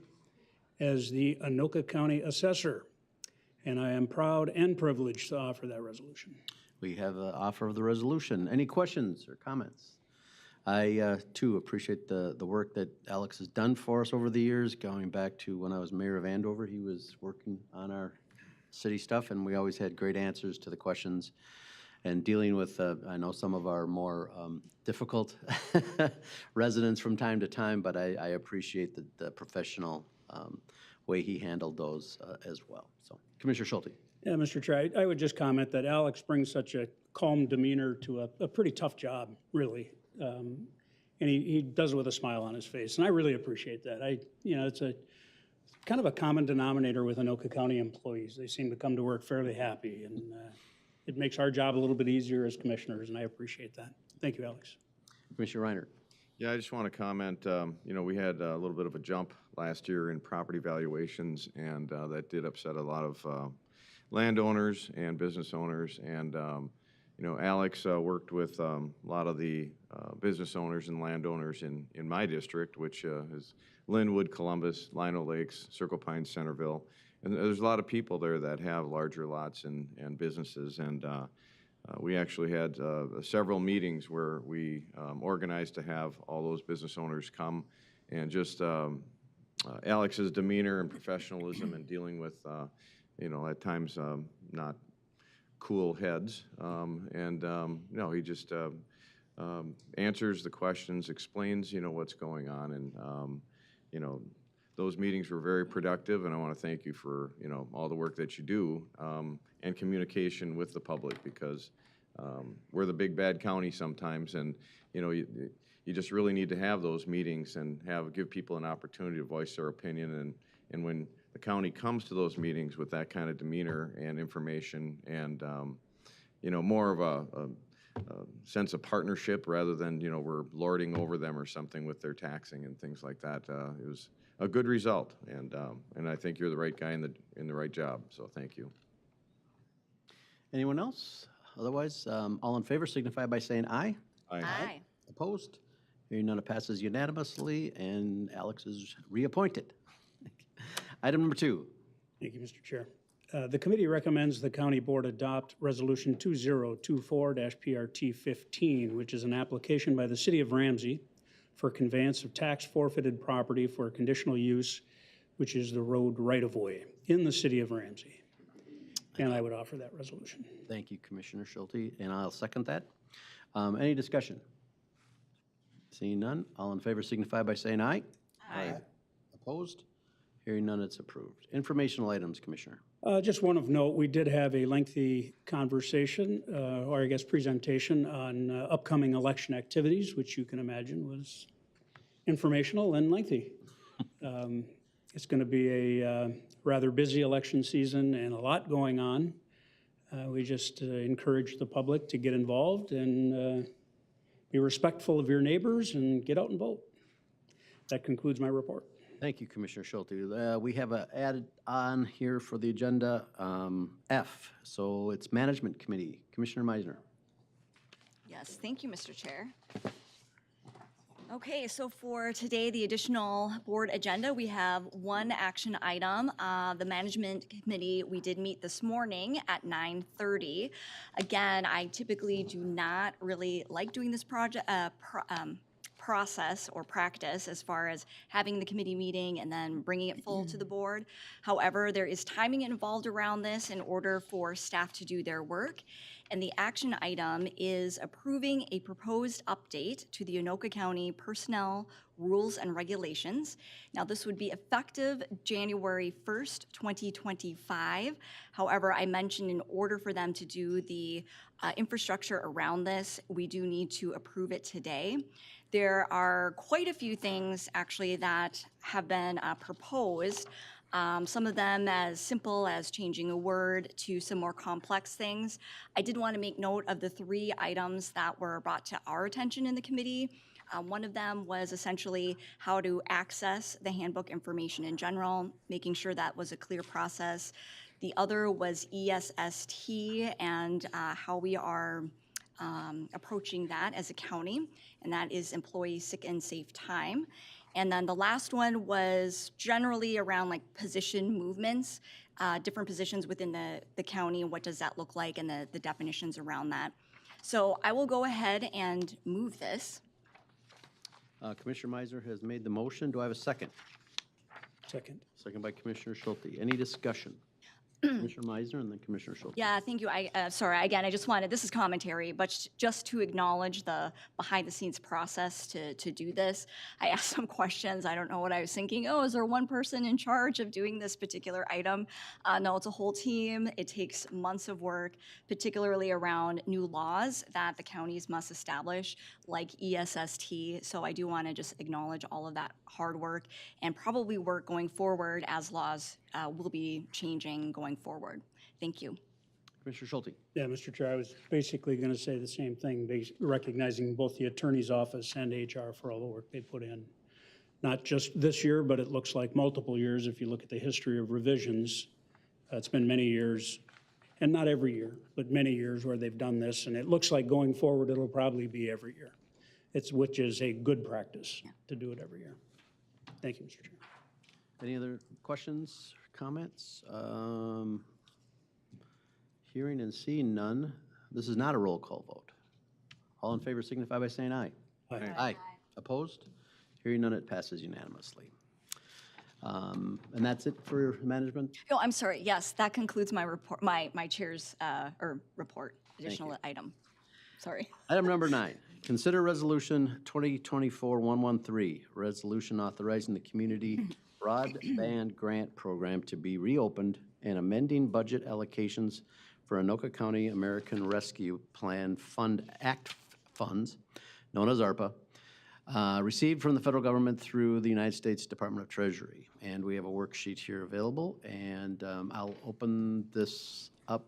as the Anoka County Assessor. And I am proud and privileged to offer that resolution. We have an offer of the resolution. Any questions or comments? I, too, appreciate the work that Alex has done for us over the years, going back to when I was mayor of Andover. He was working on our city stuff, and we always had great answers to the questions. And dealing with, I know some of our more difficult residents from time to time, but I appreciate the professional way he handled those as well. So, Commissioner Schulte. Yeah, Mr. Chair, I would just comment that Alex brings such a calm demeanor to a pretty tough job, really. And he does it with a smile on his face, and I really appreciate that. It's a kind of a common denominator with Anoka County employees. They seem to come to work fairly happy, and it makes our job a little bit easier as commissioners, and I appreciate that. Thank you, Alex. Commissioner Reinhardt. Yeah, I just want to comment, we had a little bit of a jump last year in property valuations, and that did upset a lot of landowners and business owners. And, Alex worked with a lot of the business owners and landowners in my district, which is Linwood, Columbus, Lino Lakes, Circle Pines, Centerville. And there's a lot of people there that have larger lots and businesses. And we actually had several meetings where we organized to have all those business owners come, and just Alex's demeanor and professionalism in dealing with, at times not cool heads. He just answers the questions, explains, what's going on. And, those meetings were very productive, and I want to thank you for, all the work that you do and communication with the public, because we're the big bad county sometimes, and, you just really need to have those meetings and give people an opportunity to voice their opinion. And when the county comes to those meetings with that kind of demeanor and information and, more of a sense of partnership rather than, we're lording over them or something with their taxing and things like that, it was a good result. And I think you're the right guy in the right job, so thank you. Anyone else? Otherwise, all in favor signify by saying aye. Aye. Opposed? Hearing none, it passes unanimously, and Alex is reappointed. Item number 2. Thank you, Mr. Chair. The committee recommends the county board adopt Resolution 2024-PRT-15, which is an application by the city of Ramsey for conveyance of tax forfeited property for conditional use, which is the road right-of-way in the city of Ramsey. And I would offer that resolution. Thank you, Commissioner Schulte, and I'll second that. Any discussion? Seeing none, all in favor signify by saying aye. Aye. Opposed? Hearing none, it's approved. Informational items, Commissioner. Just one of note, we did have a lengthy conversation, or I guess presentation on upcoming election activities, which you can imagine was informational and lengthy. It's going to be a rather busy election season and a lot going on. We just encourage the public to get involved and be respectful of your neighbors and get out and vote. That concludes my report. Thank you, Commissioner Schulte. We have added on here for the agenda F, so it's Management Committee. Commissioner Meisner. Yes, thank you, Mr. Chair. Okay, so for today, the additional board agenda, we have one action item. The Management Committee, we did meet this morning at 9:30. Again, I typically do not really like doing this process or practice as far as having the committee meeting and then bringing it full to the board. However, there is timing involved around this in order for staff to do their work. And the action item is approving a proposed update to the Anoka County Personnel Rules and Regulations. Now, this would be effective January 1st, 2025. However, I mentioned in order for them to do the infrastructure around this, we do need to approve it today. There are quite a few things actually that have been proposed. Some of them as simple as changing a word to some more complex things. I did want to make note of the 3 items that were brought to our attention in the committee. One of them was essentially how to access the handbook information in general, making sure that was a clear process. The other was ESST and how we are approaching that as a county, and that is employee sick and safe time. And then the last one was generally around like position movements, different positions within the county, and what does that look like, and the definitions around that. So I will go ahead and move this. Commissioner Meisner has made the motion. Do I have a second? Second. Second by Commissioner Schulte. Any discussion? Commissioner Meisner and then Commissioner Schulte. Yeah, thank you. Sorry, again, I just wanted, this is commentary, but just to acknowledge the behind-the-scenes process to do this. I asked some questions. I don't know what I was thinking. Oh, is there one person in charge of doing this particular item? No, it's a whole team. It takes months of work, particularly around new laws that the counties must establish, like ESST. So I do want to just acknowledge all of that hard work and probably work going forward as laws will be changing going forward. Thank you. Commissioner Schulte. Yeah, Mr. Chair, I was basically going to say the same thing, recognizing both the attorney's office and HR for all the work they put in. Not just this year, but it looks like multiple years. If you look at the history of revisions, it's been many years, and not every year, but many years where they've done this. And it looks like going forward, it'll probably be every year. Which is a good practice to do it every year. Thank you, Mr. Chair. Any other questions, comments? Hearing and seeing none, this is not a roll call vote. All in favor signify by saying aye. Aye. Aye. Opposed? Hearing none, it passes unanimously. And that's it for management? Oh, I'm sorry. Yes, that concludes my report, my chair's report, additional item. Sorry. Item number 9, consider resolution 2024-113, resolution authorizing the community broadband grant program to be reopened and amending budget allocations for Anoka County American Rescue Plan Fund Act funds, known as ARPA, received from the federal government through the United States Department of Treasury. And we have a worksheet here available, and I'll open this up.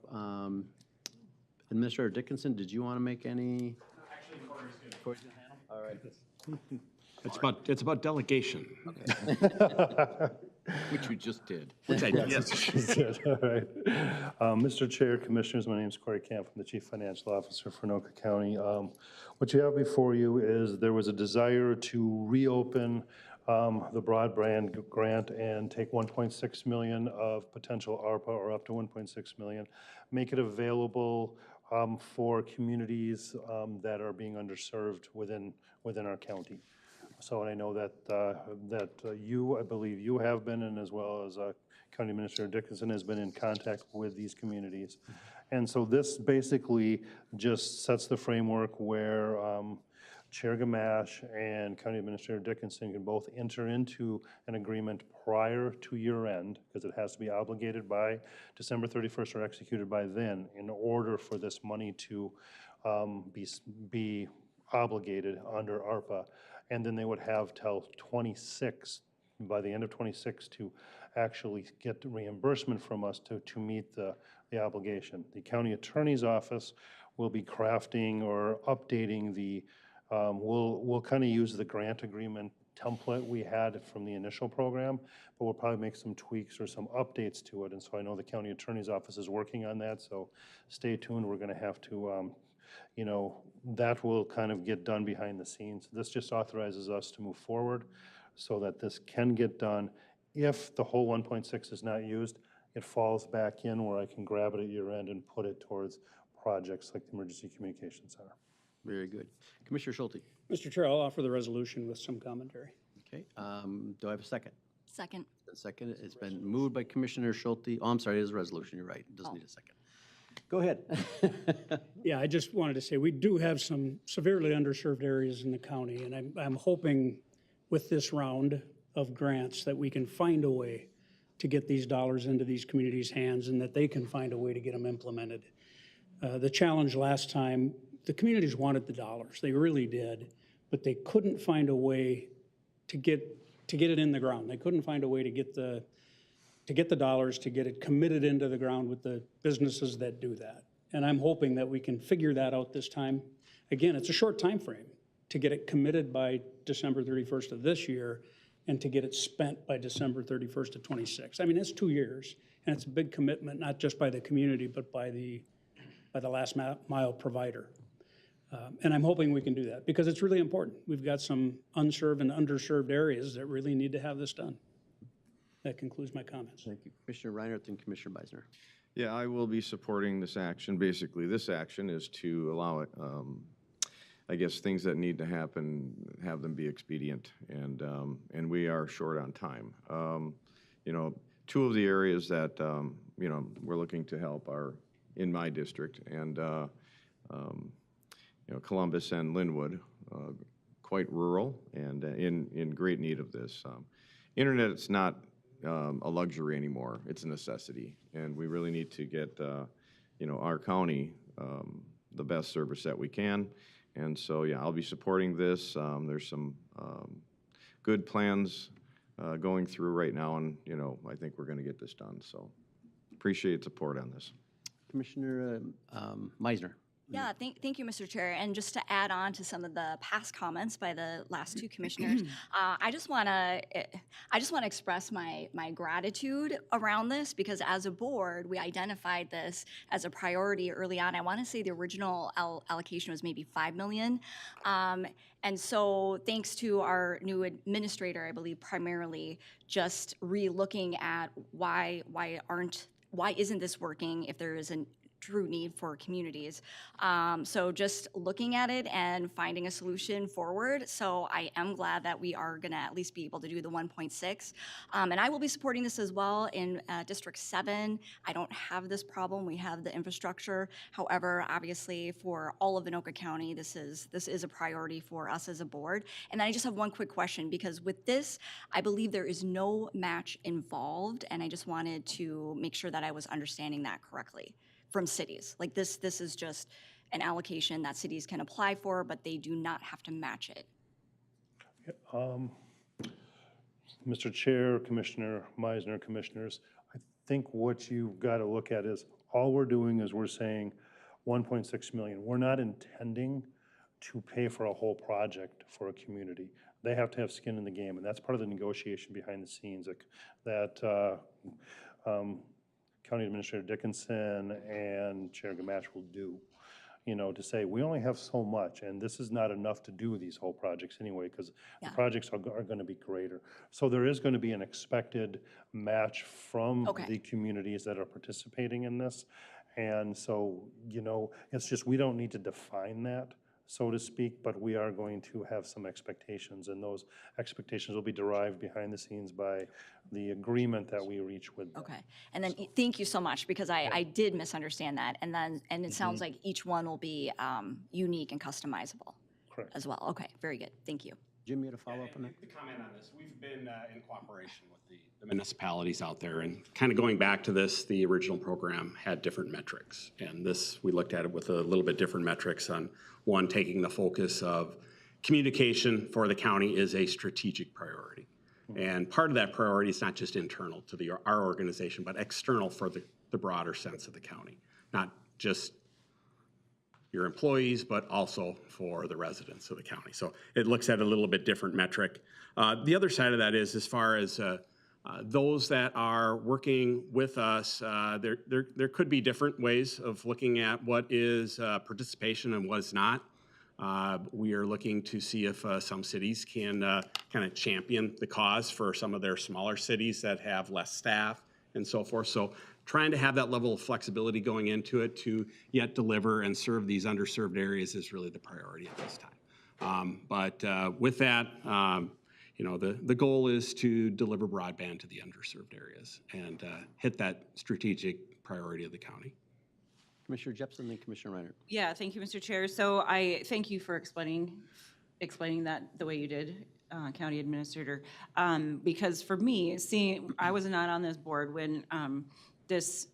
Administrator Dickinson, did you want to make any? Actually, Corey's good. Corey's gonna handle? All right. It's about delegation. Okay. Which you just did. Which I did. All right. Mr. Chair, Commissioners, my name is Corey Camp. I'm the Chief Financial Officer for Anoka County. What you have before you is there was a desire to reopen the broadband grant and take 1.6 million of potential ARPA, or up to 1.6 million, make it available for communities that are being underserved within our county. So, and I know that you, I believe you have been, and as well as County Administrator Dickinson has been in contact with these communities. And so this basically just sets the framework where Chair Gamache and County Administrator Dickinson can both enter into an agreement prior to year end, because it has to be obligated by December 31st or executed by then, in order for this money to be obligated under ARPA. And then they would have till 26, by the end of 26, to actually get the reimbursement from us to meet the obligation. The county attorney's office will be crafting or updating the, we'll kind of use the grant agreement template we had from the initial program, but we'll probably make some tweaks or some updates to it. And so I know the county attorney's office is working on that, so stay tuned. We're going to have to you know, that will kind of get done behind the scenes. This just authorizes us to move forward so that this can get done. If the whole 1.6 is not used, it falls back in where I can grab it at year end and put it towards projects like the Emergency Communications Center. Very good. Commissioner Schulte. Mr. Chair, I'll offer the resolution with some commentary. Okay, do I have a second? Second. A second, it's been moved by Commissioner Schulte. Oh, I'm sorry, it is a resolution, you're right. It doesn't need a second. Go ahead. Yeah, I just wanted to say, we do have some severely underserved areas in the county, and I'm hoping with this round of grants that we can find a way to get these dollars into these communities' hands and that they can find a way to get them implemented. The challenge last time, the communities wanted the dollars, they really did, but they couldn't find a way to get it in the ground. They couldn't find a way to get the dollars, to get it committed into the ground with the businesses that do that. And I'm hoping that we can figure that out this time. Again, it's a short time frame to get it committed by December 31st of this year and to get it spent by December 31st of 26. I mean, it's 2 years, and it's a big commitment, not just by the community, but by the last mile provider. And I'm hoping we can do that because it's really important. We've got some unserved and underserved areas that really need to have this done. That concludes my comments. Thank you. Commissioner Reinhardt and Commissioner Meisner. Yeah, I will be supporting this action. Basically, this action is to allow it, I guess, things that need to happen, have them be expedient, and we are short on time. You know, two of the areas that, you know, we're looking to help are in my district, and, you know, Columbus and Linwood, quite rural and in great need of this. Internet's not a luxury anymore. It's a necessity, and we really need to get, you know, our county the best service that we can. And so, yeah, I'll be supporting this. There's some good plans going through right now, and, you know, I think we're going to get this done. So appreciate support on this. Commissioner Meisner. Yeah, thank you, Mr. Chair. And just to add on to some of the past comments by the last two commissioners, I just want to express my gratitude around this because as a board, we identified this as a priority early on. I want to say the original allocation was maybe $5 million. And so thanks to our new administrator, I believe primarily just re-looking at why isn't this working if there is a true need for communities. So just looking at it and finding a solution forward. So I am glad that we are gonna at least be able to do the 1.6. And I will be supporting this as well in District 7. I don't have this problem, we have the infrastructure. However, obviously for all of Anoka County, this is a priority for us as a board. And I just have one quick question because with this, I believe there is no match involved. And I just wanted to make sure that I was understanding that correctly. From cities. Like this is just an allocation that cities can apply for, but they do not have to match it. Mr. Chair, Commissioner Meisner, Commissioners, I think what you've got to look at is all we're doing is we're saying 1.6 million. We're not intending to pay for a whole project for a community. they have to have skin in the game, and that's part of the negotiation behind the scenes that County Administrator Dickinson and Chair Gamache will do, you know, to say, we only have so much, and this is not enough to do these whole projects anyway, because the projects are going to be greater. So there is going to be an expected match from the communities that are participating in this. And so, you know, it's just, we don't need to define that, so to speak, but we are going to have some expectations, and those expectations will be derived behind the scenes by the agreement that we reach with them. Okay, and then thank you so much, because I did misunderstand that, and it sounds like each one will be unique and customizable as well. Okay, very good, thank you. Jim, you had a follow-up on that? To comment on this, we've been in cooperation with the municipalities out there, and kind of going back to this, the original program had different metrics, and this, we looked at it with a little bit different metrics on one, taking the focus of communication for the county is a strategic priority. And part of that priority is not just internal to our organization, but external for the broader sense of the county, not just your employees, but also for the residents of the county. So it looks at a little bit different metric. The other side of that is, as far as those that are working with us, there could be different ways of looking at what is participation and what is not. We are looking to see if some cities can kind of champion the cause for some of their smaller cities that have less staff and so forth. So trying to have that level of flexibility going into it to yet deliver and serve these underserved areas is really the priority at this time. But with that, you know, the goal is to deliver broadband to the underserved areas and hit that strategic priority of the county. Commissioner Jepson, then Commissioner Reinert. Yeah, thank you, Mr. Chair. So I thank you for explaining that the way you did, County Administrator. Because for me, I was not on this board when this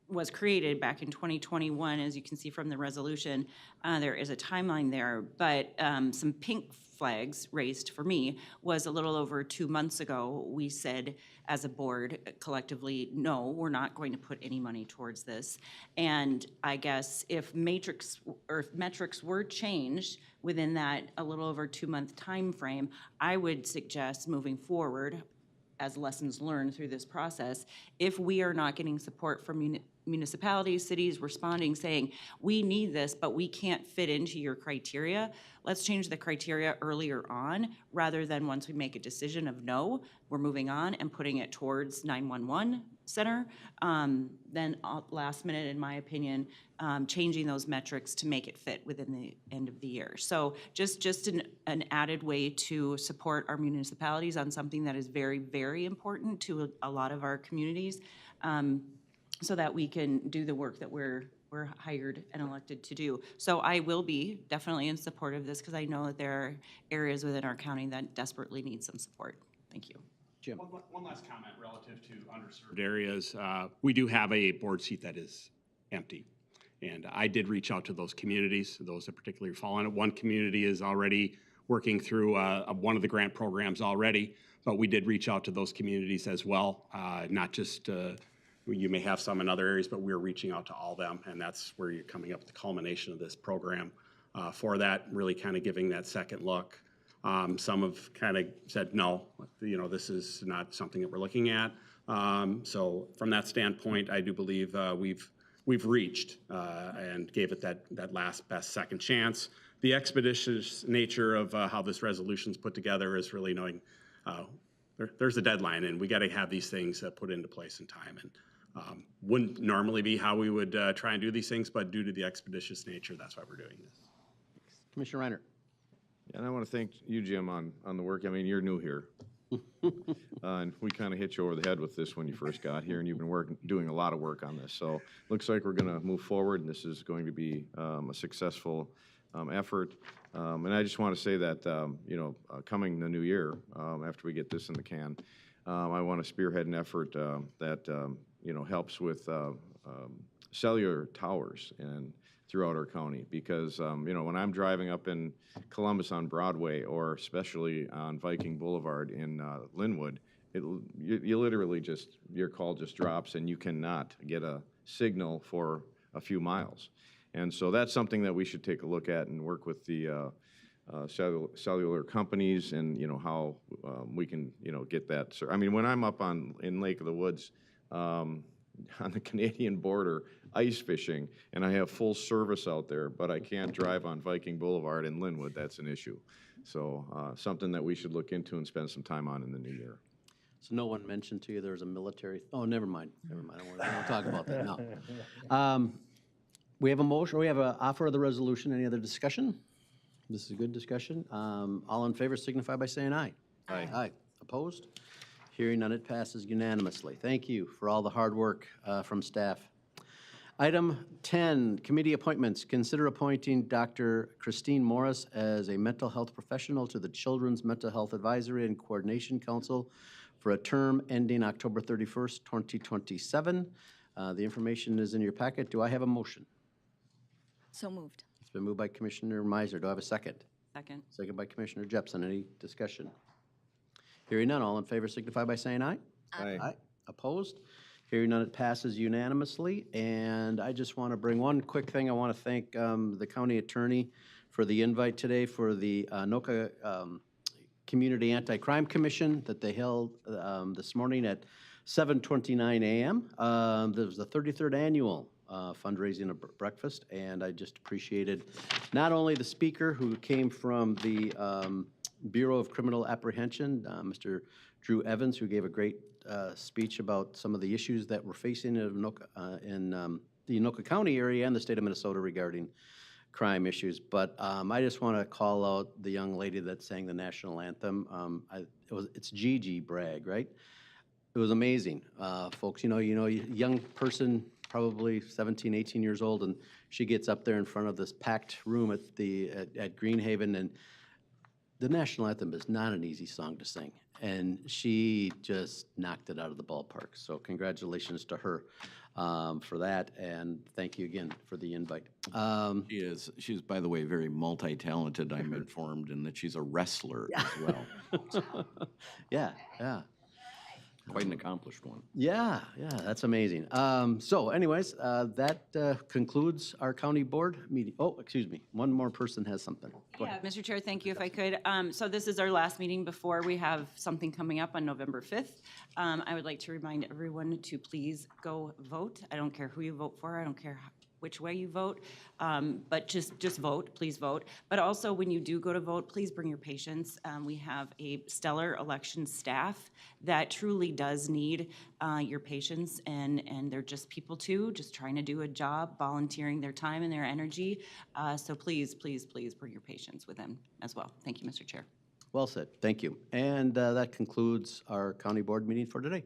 was created back in 2021, as you can see from the resolution. There is a timeline there, but some pink flags raised for me was a little over 2 months ago. We said as a board collectively, no, we're not going to put any money towards this. And I guess if metrics were changed within that a little over 2 month time frame, I would suggest moving forward as lessons learned through this process, if we are not getting support from municipalities, cities responding, saying, we need this, but we can't fit into your criteria, let's change the criteria earlier on, rather than once we make a decision of no, we're moving on and putting it towards 911 center, then last minute, in my opinion, changing those metrics to make it fit within the end of the year. So just an added way to support our municipalities on something that is very, very important to a lot of our communities, so that we can do the work that we're hired and elected to do. So I will be definitely in support of this, because I know that there are areas within our county that desperately need some support. Thank you. Jim. One last comment relative to underserved areas. We do have a board seat that is empty. And I did reach out to those communities, those that particularly fall on it. One community is already working through one of the grant programs already, but we did reach out to those communities as well. Not just, you may have some in other areas, but we're reaching out to all of them. And that's where you're coming up with the culmination of this program for that, really kind of giving that second look. Some have kind of said, no, you know, this is not something that we're looking at. So from that standpoint, I do believe we've reached and gave it that last best second chance. The expeditious nature of how this resolution's put together is really knowing there's a deadline, and we got to have these things put into place in time. And wouldn't normally be how we would try and do these things, but due to the expeditious nature, that's why we're doing this. Commissioner Reinert. And I want to thank you, Jim, on the work. I mean, you're new here. And we kind of hit you over the head with this when you first got here, and you've been doing a lot of work on this. So looks like we're going to move forward, and this is going to be a successful effort. And I just want to say that, you know, coming the new year, after we get this in the can, I want to spearhead an effort that, you know, helps with cellular towers and throughout our county, because you know, when I'm driving up in Columbus on Broadway, or especially on Viking Boulevard in Linwood, you literally just, your call just drops and you cannot get a signal for a few miles. And so that's something that we should take a look at and work with the cellular companies and, how we can, get that. I mean, when I'm up in Lake of the Woods, on the Canadian border, ice fishing, and I have full service out there, but I can't drive on Viking Boulevard in Linwood, that's an issue. So something that we should look into and spend some time on in the new year. So no one mentioned to you there was a military, oh, never mind, I don't talk about that, no. We have a motion, we have an offer of the resolution. Any other discussion? This is a good discussion. All in favor signify by saying aye. Aye. Aye. Opposed? Hearing none, it passes unanimously. Thank you for all the hard work from staff. Item 10, committee appointments. Consider appointing Dr. Christine Morris as a mental health professional to the Children's Mental Health Advisory and Coordination Council for a term ending October 31st, 2027. The information is in your packet. Do I have a motion? So moved. It's been moved by Commissioner Meiser. Do I have a second? Second. Second by Commissioner Jepson. Any discussion? Hearing none, all in favor signify by saying aye. Aye. Opposed? Hearing none, it passes unanimously. And I just want to bring one quick thing. I want to thank the county attorney for the invite today for the Anoka Community Anti-Crime Commission that they held this morning at 7:29 a.m. There was the 33rd annual fundraising breakfast, and I just appreciated not only the speaker who came from the Bureau of Criminal Apprehension, Mr. Drew Evans, who gave a great speech about some of the issues that we're facing in the Anoka County area and the state of Minnesota regarding crime issues. But I just want to call out the young lady that sang the national anthem. It's Gigi Bragg, right? It was amazing, folks. Young person, probably 17, 18 years old, and she gets up there in front of this packed room at Greenhaven, and the national anthem is not an easy song to sing, and she just knocked it out of the ballpark. So congratulations to her for that, and thank you again for the invite. She's, by the way, very multi-talented, I'm informed, and that she's a wrestler as well. Yeah. Quite an accomplished one. Yeah, that's amazing. So anyways, that concludes our county board meeting. Oh, excuse me, one more person has something. Go ahead. Mr. Chair, thank you if I could. So this is our last meeting before we have something coming up on November 5th. I would like to remind everyone to please go vote. I don't care who you vote for. I don't care which way you vote, but just vote, please vote. But also, when you do go to vote, please bring your patients. We have a stellar election staff that truly does need your patience, and they're just people too, just trying to do a job, volunteering their time and their energy. So please, please, please bring your patients with them as well. Thank you, Mr. Chair. Well said, thank you. And that concludes our county board meeting for today.